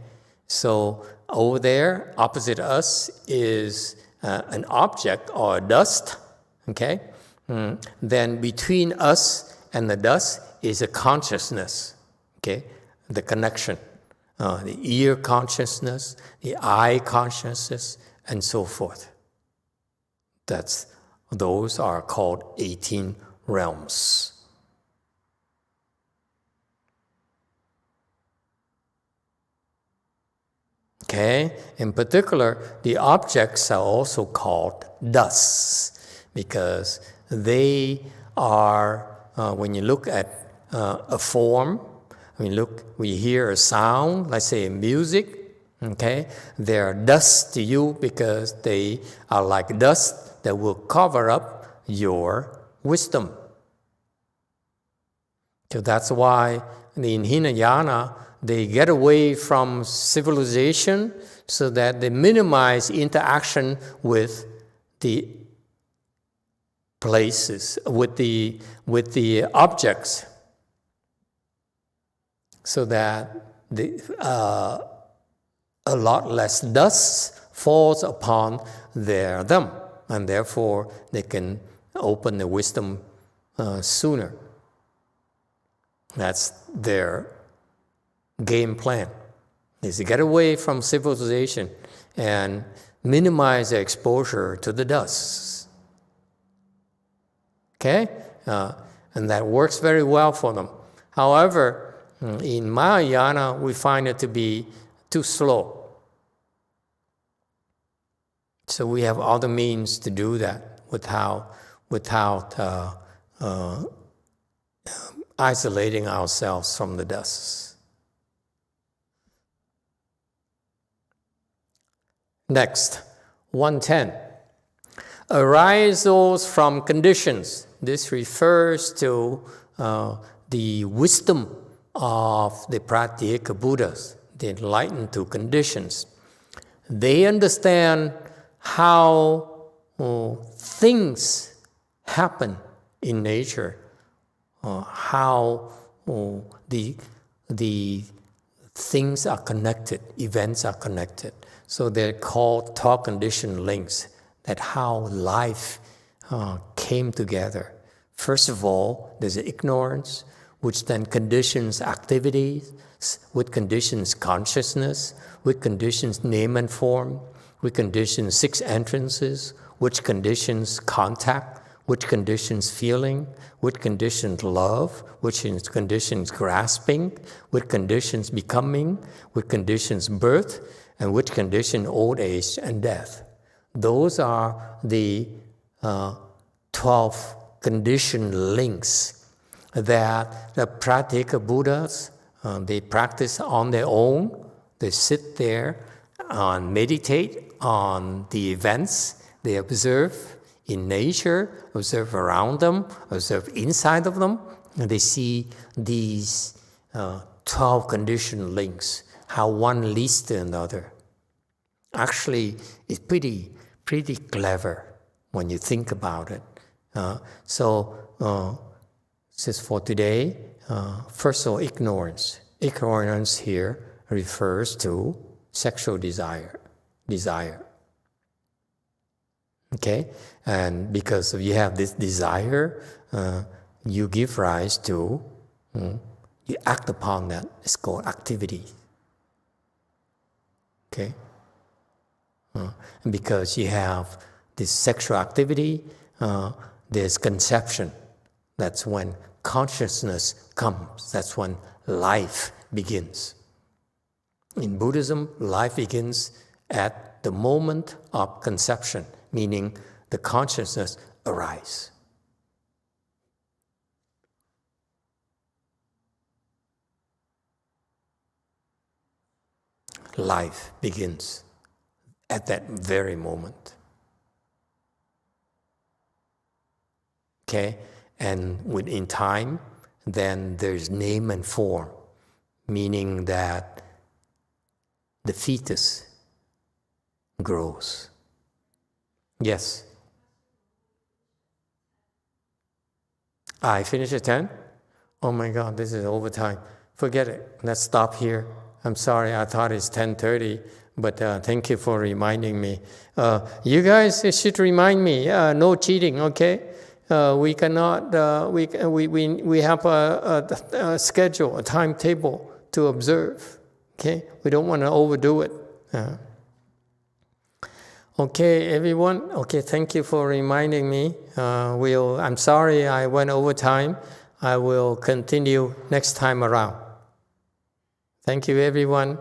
so over there, opposite us is an object or a dust. Okay, then between us and the dust is a consciousness. Okay, the connection, the ear consciousness, the eye consciousness, and so forth. Those are called 18 realms. Okay, in particular, the objects are also called dusts because they are, when you look at a form, we hear a sound, let's say music, okay, they are dust to you because they are like dust that will cover up your wisdom. So that's why in Hinayana, they get away from civilization so that they minimize interaction with the places, with the objects, so that a lot less dust falls upon them, and therefore they can open the wisdom sooner. That's their game plan, is to get away from civilization and minimize the exposure to the dust. Okay? And that works very well for them. However, in Mahayana, we find it to be too slow. So we have other means to do that without isolating ourselves from the dust. Next, 110. Arises from conditions. This refers to the wisdom of the Pratyeka Buddhas, the enlightened to conditions. They understand how things happen in nature, how the things are connected, events are connected. So they're called 12 condition links, that how life came together. First of all, there's ignorance, which then conditions activities, which conditions consciousness, which conditions name and form, which conditions 6 entrances, which conditions contact, which conditions feeling, which conditions love, which conditions grasping, which conditions becoming, which conditions birth, and which condition old age and death. Those are the 12 condition links that the Pratyeka Buddhas, they practice on their own. They sit there and meditate on the events they observe in nature, observe around them, observe inside of them, and they see these 12 condition links, how one leads to another. Actually, it's pretty clever when you think about it. Just for today, first of all, ignorance. Ignorance here refers to sexual desire. Okay? And because you have this desire, you give rise to, you act upon that. It's called activity. Okay? And because you have this sexual activity, there's conception. That's when consciousness comes. That's when life begins. In Buddhism, life begins at the moment of conception, meaning the consciousness arises. Life begins at that very moment. Okay? And within time, then there's name and form, meaning that the fetus grows. Yes? I finish at 10? Oh my God, this is overtime. Forget it. Let's stop here. I'm sorry, I thought it's 10:30, but thank you for reminding me. You guys should remind me, no cheating, okay? We cannot, we have a schedule, a timetable to observe, okay? We don't want to overdo it. Okay, everyone. Okay, thank you for reminding me. I'm sorry I went over time. I will continue next time around. Thank you, everyone.